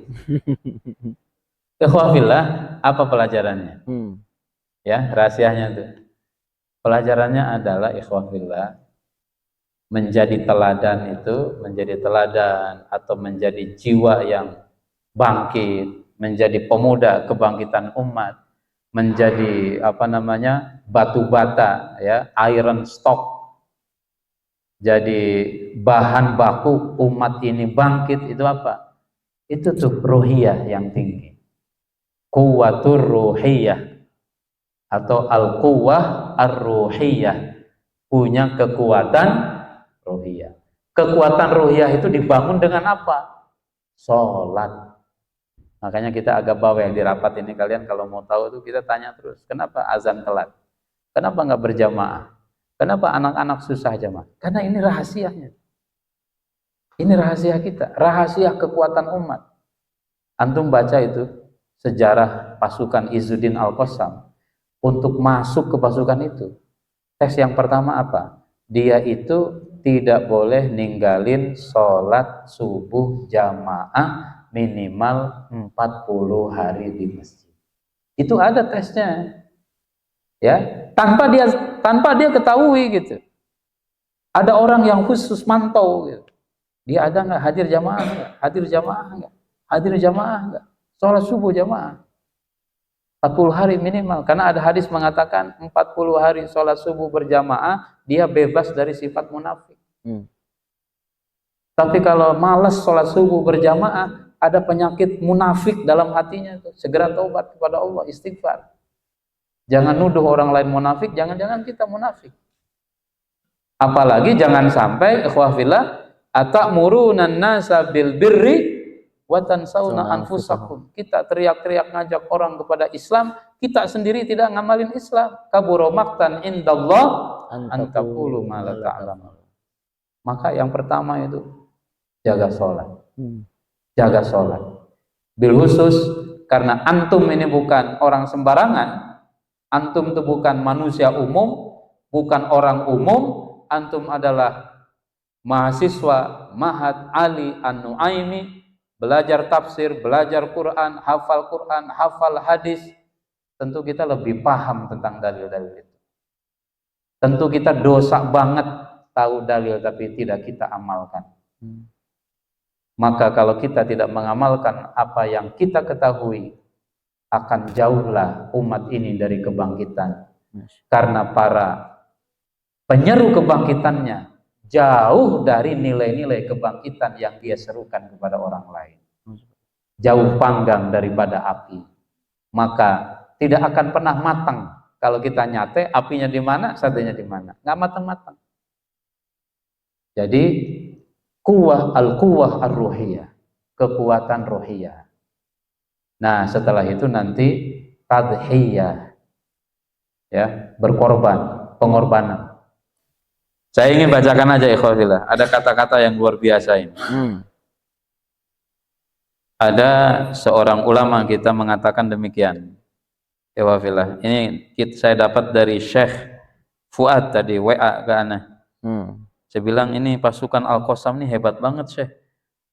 Ikhwafillah, apa pelajarannya? Ya, rahasianya tuh. Pelajarannya adalah ikhwafillah, menjadi teladan itu, menjadi teladan atau menjadi jiwa yang bangkit, menjadi pemuda kebangkitan umat, menjadi apa namanya, batu bata, ya, iron stock, jadi bahan baku umat ini bangkit. Itu apa? Itu tuh ruhiyah yang tinggi, quwwatur ruhiyah atau al-quwwah ar-ruhiyah, punya kekuatan ruhiyah. Kekuatan ruhiyah itu dibangun dengan apa? Sholat. Makanya kita agak bawel di rapat ini, kalian kalau mau tahu tuh kita tanya terus, kenapa azan telat? Kenapa nggak berjamaah? Kenapa anak-anak susah jamaah? Karena ini rahasianya. Ini rahasia kita, rahasia kekuatan umat. Antum baca itu sejarah pasukan Izzuddin Al-Qassam. Untuk masuk ke pasukan itu, tes yang pertama apa? Dia itu tidak boleh ninggalin sholat subuh jamaah minimal 40 hari di masjid. Itu ada tesnya, ya, tanpa dia ketahui gitu. Ada orang yang khusus mantau gitu. Dia ada nggak hadir jamaah nggak? Hadir jamaah nggak? Hadir jamaah nggak? Sholat subuh jamaah 40 hari minimal, karena ada hadis mengatakan 40 hari sholat subuh berjamaah dia bebas dari sifat munafik. Tapi kalau malas sholat subuh berjamaah, ada penyakit munafik dalam hatinya tuh. Segera taubat kepada Allah, istighfar. Jangan nuduh orang lain munafik, jangan-jangan kita munafik. Apalagi jangan sampai ikhwafillah, atamuruna nasa bil birri wa tansawna anfusakum. Kita teriak-teriak ngajak orang kepada Islam, kita sendiri tidak ngamalin Islam. Kabura maqtan indallah an taqulu ma la ta'lamun. Maka yang pertama itu jaga sholat. Jaga sholat. Bil khusus karena antum ini bukan orang sembarangan. Antum itu bukan manusia umum, bukan orang umum. Antum adalah mahasiswa Ma'had Ali An-Nu'aimi, belajar tafsir, belajar Quran, hafal hadis. Tentu kita lebih paham tentang dalil-dalil itu. Tentu kita dosa banget tahu dalil tapi tidak kita amalkan. Maka kalau kita tidak mengamalkan apa yang kita ketahui, akan jauhlah umat ini dari kebangkitan. Karena para penyeru kebangkitannya jauh dari nilai-nilai kebangkitan yang dia serukan kepada orang lain. Jauh panggang daripada api. Maka tidak akan pernah matang. Kalau kita nyate, apinya di mana, satenya di mana. Nggak matang-matang. Jadi, al-quwwah ar-ruhiyah. Kekuatan ruhiyah. Nah, setelah itu nanti tadhiyah. Ya, berkorban, pengorbanan. Saya ingin bacakan aja ikhwafillah. Ada kata-kata yang luar biasa ini. Ada seorang ulama kita mengatakan demikian. Ikhwafillah. Ini saya dapat dari Syekh Fuad tadi, WA ke ana. Saya bilang ini pasukan Al-Qassam ini hebat banget Syekh.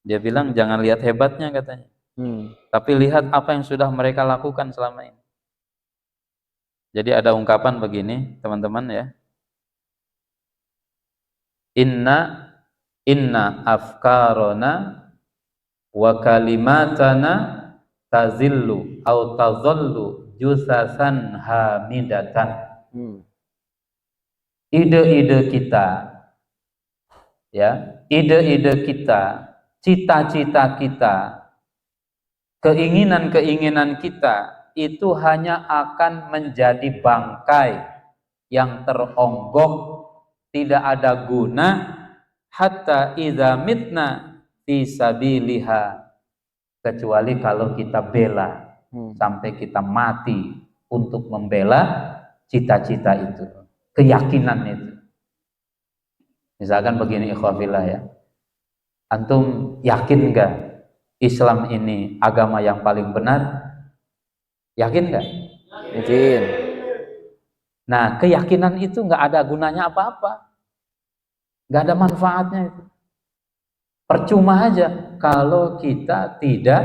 Dia bilang jangan lihat hebatnya katanya. Tapi lihat apa yang sudah mereka lakukan selama ini. Jadi ada ungkapan begini, teman-teman ya. Inna afkarona wa kalimatana tazillu au tazallu jusasan hamidatan. Ide-ide kita, ya, ide-ide kita, cita-cita kita, keinginan-keinginan kita itu hanya akan menjadi bangkai yang teronggok, tidak ada guna, hatta idza mitna fi sabiliha, kecuali kalau kita bela sampai kita mati untuk membela cita-cita itu, keyakinan itu. Misalkan begini ikhwafillah ya, antum yakin nggak Islam ini agama yang paling benar? Yakin nggak? Yakin. Nah, keyakinan itu nggak ada gunanya apa-apa, nggak ada manfaatnya itu. Percuma aja kalau kita tidak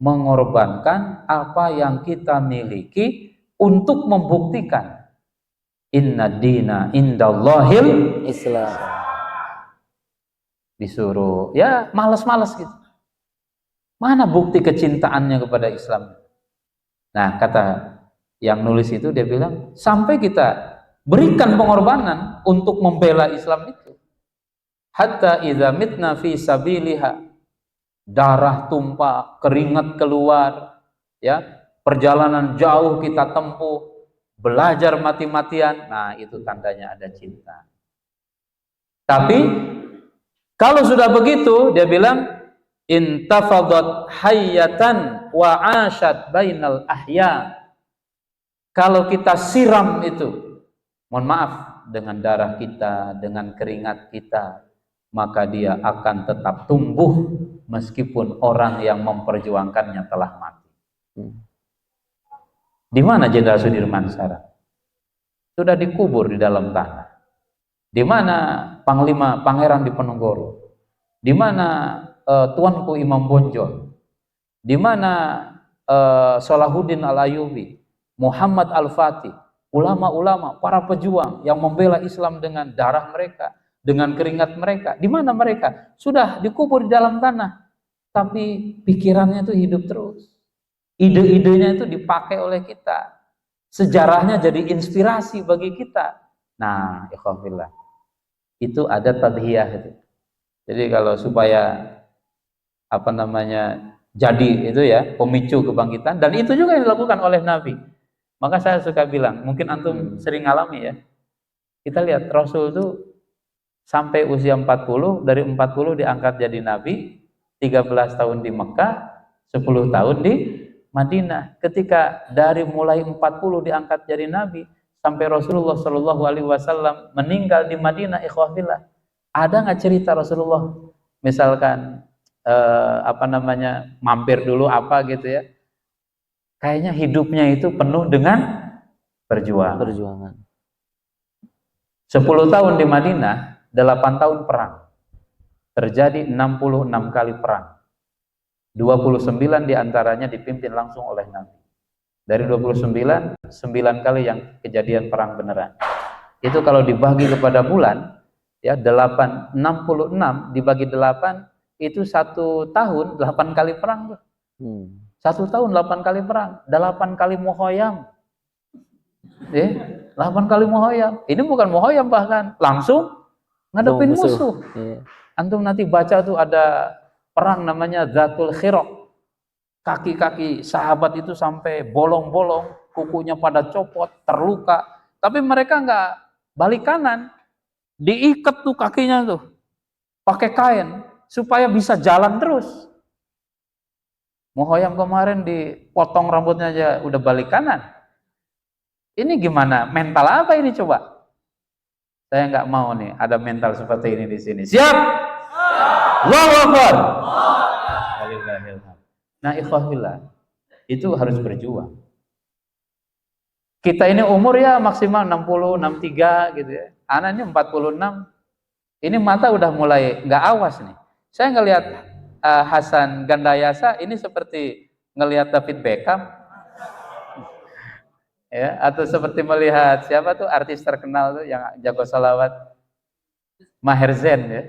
mengorbankan apa yang kita miliki untuk membuktikan inna dina indallahil Islam. Disuruh ya malas-malas gitu. Mana bukti kecintaannya kepada Islam? Nah, kata yang nulis itu, dia bilang sampai kita berikan pengorbanan untuk membela Islam itu, hatta idza mitna fi sabiliha, darah tumpah, keringat keluar, ya, perjalanan jauh kita tempuh, belajar mati-matian. Nah, itu tandanya ada cinta. Tapi kalau sudah begitu, dia bilang intafadat hayyatan wa asyad bainal ahya. Kalau kita siram itu, mohon maaf, dengan darah kita, dengan keringat kita, maka dia akan tetap tumbuh meskipun orang yang memperjuangkannya telah mati. Di mana Jenderal Sudirman sekarang? Sudah dikubur di dalam tanah. Di mana Panglima Pangeran Diponegoro? Di mana Tuanku Imam Bonjol? Di mana Salahuddin Al-Ayyubi, Muhammad Al-Fatih, ulama-ulama, para pejuang yang membela Islam dengan darah mereka, dengan keringat mereka? Di mana mereka? Sudah dikubur di dalam tanah, tapi pikirannya itu hidup terus. Ide-idenya itu dipakai oleh kita. Sejarahnya jadi inspirasi bagi kita. Nah, ikhwafillah, itu ada tadhiyah itu. Jadi kalau supaya jadi itu ya pemicu kebangkitan, dan itu juga yang dilakukan oleh Nabi. Maka saya suka bilang, mungkin antum sering alami ya. Kita lihat Rasul itu sampai usia 40, dari 40 diangkat jadi Nabi, 13 tahun di Mekah, 10 tahun di Madinah. Ketika dari mulai 40 diangkat jadi Nabi sampai Rasulullah Shallallahu Alaihi Wasallam meninggal di Madinah, ikhwafillah, ada nggak cerita Rasulullah misalkan mampir dulu apa gitu ya? Kayaknya hidupnya itu penuh dengan perjuangan. 10 tahun di Madinah, 8 tahun perang. Terjadi 66 kali perang. 29 diantaranya dipimpin langsung oleh Nabi. Dari 29, 9 kali yang kejadian perang beneran. Itu kalau dibagi kepada bulan, ya 66 dibagi 8, itu 1 tahun 8 kali perang. 1 tahun 8 kali perang, 8 kali muhoyam. 8 kali muhoyam. Ini bukan muhoyam, bahkan langsung ngadepin musuh. Antum nanti baca tuh ada perang namanya Zatul Khiraq. Kaki-kaki sahabat itu sampai bolong-bolong, kukunya pada copot, terluka. Tapi mereka nggak balik kanan, diikat tuh kakinya tuh pakai kain supaya bisa jalan terus. Muhoyam kemarin dipotong rambutnya aja udah balik kanan. Ini gimana? Mental apa ini coba? Saya nggak mau nih ada mental seperti ini di sini. Siap? Allahu Akbar. Nah, ikhwahillah, itu harus berjuang. Kita ini umur ya maksimal 60, 63 gitu ya. Anak ini 46. Ini mata udah mulai nggak awas nih. Saya ngelihat Hasan Gandayasa ini seperti ngelihat David Beckham. Ya, atau seperti melihat siapa tuh artis terkenal tuh yang jago salawat, Maher Zain ya.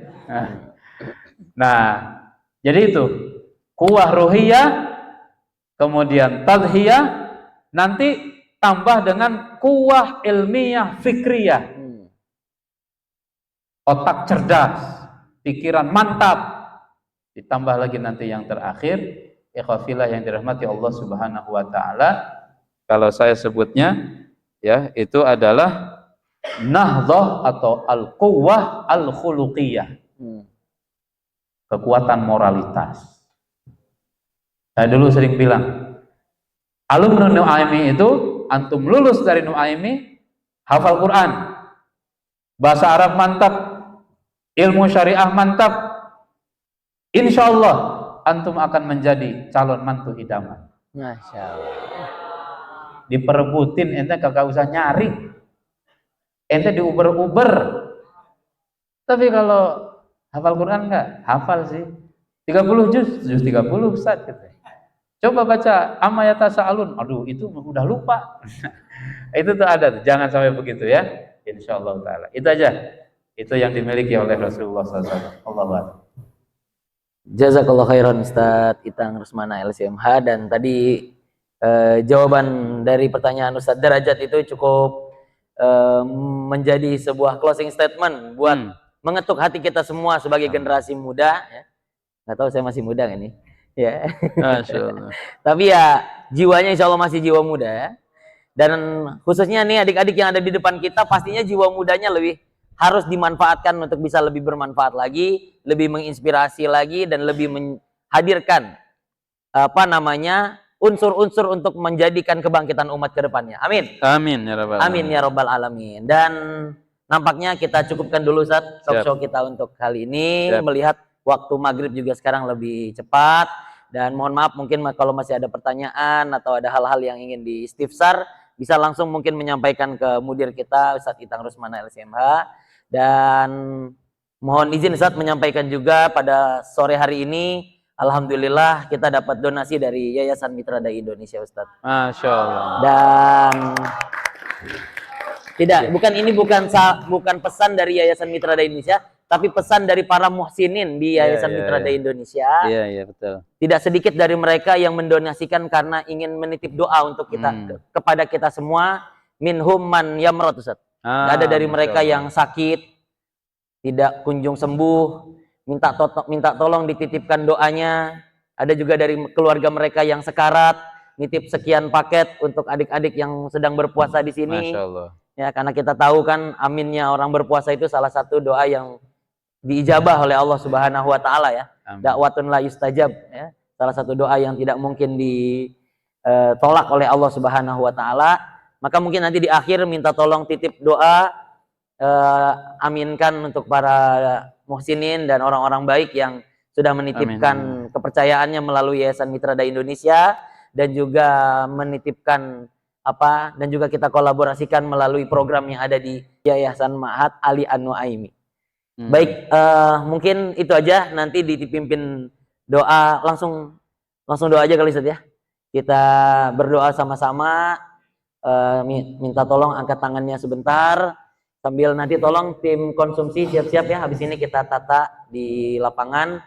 Nah, jadi itu kuwah ruhiyah, kemudian tadhiyah, nanti tambah dengan kuwah ilmiah fikriyah. Otak cerdas, pikiran mantap. Ditambah lagi nanti yang terakhir, ikhwafillah yang dirahmati Allah Subhanahu wa taala, Kalau saya sebutnya ya itu adalah nahdoh atau al-quwwah al-khuluqiyah, kekuatan moralitas. Saya dulu sering bilang, alumni Nu'aimi itu, antum lulus dari Nu'aimi, hafal Quran, bahasa Arab mantap, ilmu syariah mantap, insya Allah antum akan menjadi calon mantu idaman. Masya Allah. Diperebutin, ente kagak usah nyari, ente diuber-uber. Tapi kalau hafal Quran enggak? Hafal sih. 30 juz 30 Ustaz. Coba baca amma yatasaalun. Aduh, itu udah lupa. Itu tuh ada tuh. Jangan sampai begitu ya. Insyaallah taala. Itu aja. Itu yang dimiliki oleh Rasulullah SAW. Allah. Jazakallah khairan Ustaz Itang Rusmana LCMH. Dan tadi jawaban dari pertanyaan Ustaz Derajat itu cukup menjadi sebuah closing statement buat mengetuk hati kita semua sebagai generasi muda. Ya. Nggak tahu saya masih muda nggak nih? Ya. Masya Allah. Tapi ya jiwanya insya Allah masih jiwa muda ya. Dan khususnya nih adik-adik yang ada di depan kita pastinya jiwa mudanya lebih harus dimanfaatkan untuk bisa lebih bermanfaat lagi, lebih menginspirasi lagi dan lebih menghadirkan unsur-unsur untuk menjadikan kebangkitan umat ke depannya. Amin. Amin ya rabbal alamin. Amin ya rabbal alamin. Dan nampaknya kita cukupkan dulu Ustaz talk show kita untuk kali ini. Melihat waktu maghrib juga sekarang lebih cepat. Dan mohon maaf mungkin kalau masih ada pertanyaan atau ada hal-hal yang ingin diistifsar, bisa langsung mungkin menyampaikan ke mudir kita Ustadz Itang Rusmana LCMH. Dan mohon izin Ustadz menyampaikan juga pada sore hari ini, alhamdulillah kita dapat donasi dari Yayasan Mitra Dai Indonesia Ustadz. Masya Allah. Dan bukan pesan dari Yayasan Mitra Dai Indonesia, tapi pesan dari para muhsinin di Yayasan Mitra Dai Indonesia. Iya, betul. Tidak sedikit dari mereka yang mendonasikan karena ingin menitip doa untuk kita kepada kita semua. Minhum man yamrat Ustaz. Ada dari mereka yang sakit, tidak kunjung sembuh, minta tolong dititipkan doanya. Ada juga dari keluarga mereka yang sekarat, nitip sekian paket untuk adik-adik yang sedang berpuasa di sini. Masya Allah. Ya, karena kita tahu kan aminnya orang berpuasa itu salah satu doa yang diijabah oleh Allah Subhanahu wa taala ya. Dakwatun la yustajab ya. Salah satu doa yang tidak mungkin ditolak oleh Allah Subhanahu wa taala. Maka mungkin nanti di akhir minta tolong titip doa aminkan untuk para muhsinin dan orang-orang baik yang sudah menitipkan kepercayaannya melalui Yayasan Mitra Dai Indonesia dan juga menitipkan dan juga kita kolaborasikan melalui program yang ada di Yayasan Ma'had Ali An-Nu'aimi. Baik, mungkin itu aja. Nanti dipimpin doa langsung doa aja kali Ustaz ya. Kita berdoa sama-sama, minta tolong angkat tangannya sebentar sambil nanti tolong tim konsumsi siap-siap ya. Habis ini kita tata di lapangan.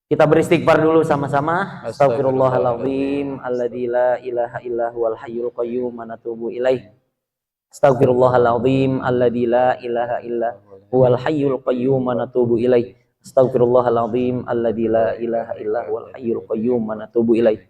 Kita beristighfar dulu sama-sama. Astaghfirullahaladzim alladzi la ilaha illa huwal hayyul qayyum wa natubu ilaih. Astaghfirullahaladzim alladzi la ilaha illa huwal hayyul qayyum wa natubu ilaih. Astaghfirullahaladzim alladzi la ilaha illa huwal hayyul qayyum wa natubu ilaih.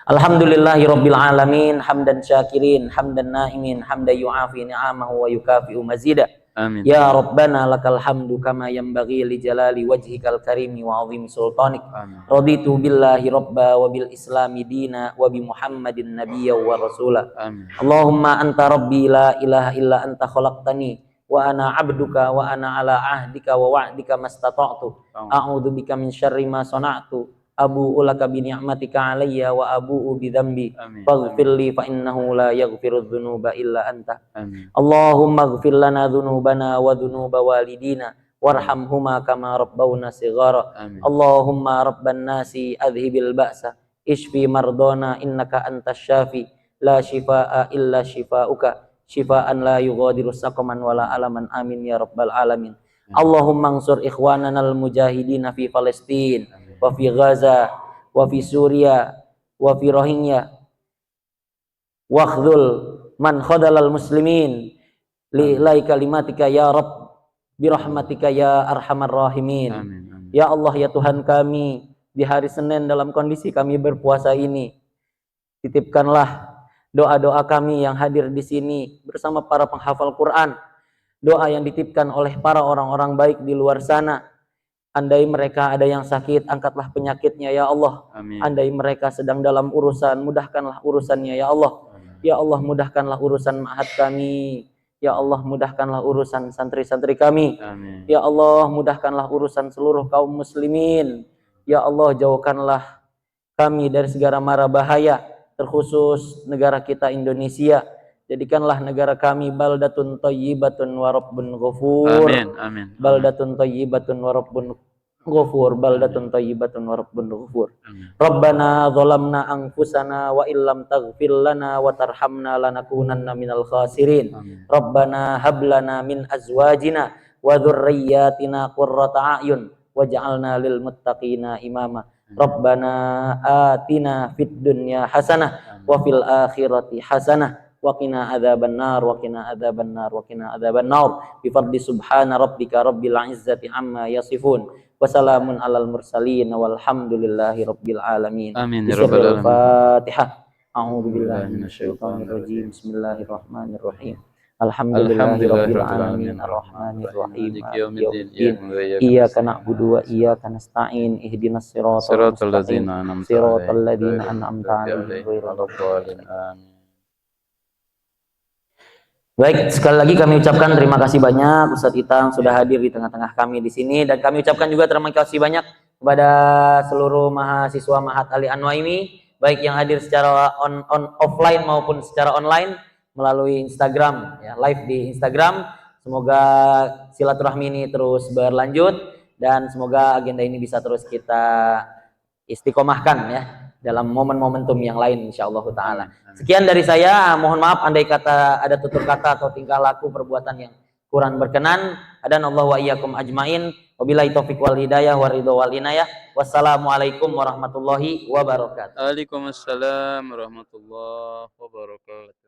Alhamdulillahi rabbil alamin, hamdan syakirin, hamdan naimin, hamdan yu'afi ni'amahu wa yukafi'u mazida. Amin. Ya Rabbana lakal hamdu kama yanbaghi li jalali wajhikal karimi wa 'azimi sultanik. Raditu billahi rabba wa bil islami dina wa bi Muhammadin nabiyya wa rasula. Amin. Allahumma anta rabbi la ilaha illa anta khalaqtani wa ana 'abduka wa ana ala ahdika wa wa'dika mastata'tu. A'udzu bika min syarri ma sana'tu. Abu'u laka bi ni'matika 'alayya wa abu'u bi dzambi. Faghfirli fa innahu la yaghfiru dzunuba illa anta. Amin. Allahumma ighfir lana dzunubana wa dzunuba walidina warhamhuma kama rabbawna shighara. Allahumma rabban nasi adhibil ba'sa ishfi mardana innaka antas syafi la shifaa illa shifauka shifaan la yughadiru saqaman wala alaman. Amin ya rabbal alamin. Allahumma ansur ikhwanana al mujahidina fi Palestin wa fi Gaza wa fi Suria wa fi Rohingya wa khudul man khadalal muslimin li kalimatika ya Rabb birahmatika ya arhamar rahimin. Amin. Ya Allah ya Tuhan kami, di hari Senin dalam kondisi kami berpuasa ini, titipkanlah doa-doa kami yang hadir di sini bersama para penghafal Quran, doa yang dititipkan oleh para orang-orang baik di luar sana. Andai mereka ada yang sakit, angkatlah penyakitnya ya Allah. Amin. Andai mereka sedang dalam urusan, mudahkanlah urusannya ya Allah. Ya Allah, mudahkanlah urusan ma'had kami. Ya Allah, mudahkanlah urusan santri-santri kami. Amin. Ya Allah, mudahkanlah urusan seluruh kaum muslimin. Ya Allah, jauhkanlah kami dari segala mara bahaya, terkhusus negara kita Indonesia. Jadikanlah negara kami baldatun thayyibatun wa rabbun ghafur. Amin. Amin. Baldatun thayyibatun wa rabbun ghafur. Baldatun thayyibatun wa rabbun ghafur. Amin. Rabbana zalamna anfusana wa illam taghfir lana wa tarhamna lanakunanna minal khasirin. Amin. Rabbana hab lana min azwajina wa dhurriyyatina qurrata a'yun waj'alna lil muttaqina imama. Rabbana atina fid dunya hasanah wa fil akhirati hasanah wa qina adzabannar wa qina adzabannar wa qina adzabannar bi fadli subhana rabbika rabbil izzati amma yasifun wa salamun alal mursalin walhamdulillahi rabbil alamin. Amin ya rabbal alamin. Fatihah. A'udzu billahi minasyaitonir rajim. Bismillahirrahmanirrahim. Alhamdulillahi rabbil alamin arrahmanir rahim maliki yaumiddin. Iyyaka na'budu wa iyyaka nasta'in ihdinas siratal mustaqim siratal ladzina an'amta 'alaihim ghairil maghdubi 'alaihim. Baik, sekali lagi kami ucapkan terima kasih banyak Ustadz Itang sudah hadir di tengah-tengah kami di sini, dan kami ucapkan juga terima kasih banyak kepada seluruh mahasiswa Ma'had Ali An-Nuaimi, baik yang hadir secara offline maupun secara online melalui Instagram, ya, live di Instagram. Semoga silaturahmi ini terus berlanjut dan semoga agenda ini bisa terus kita istiqomahkan ya dalam momen-momentum yang lain insyaallah taala. Sekian dari saya, mohon maaf andai kata ada tutur kata atau tingkah laku perbuatan yang kurang berkenan. Adanallahu wa iyyakum ajmain. Wabillahi taufiq wal hidayah wa ridha wal inayah. Wassalamualaikum warahmatullahi wabarakatuh. Waalaikumsalam warahmatullahi wabarakatuh.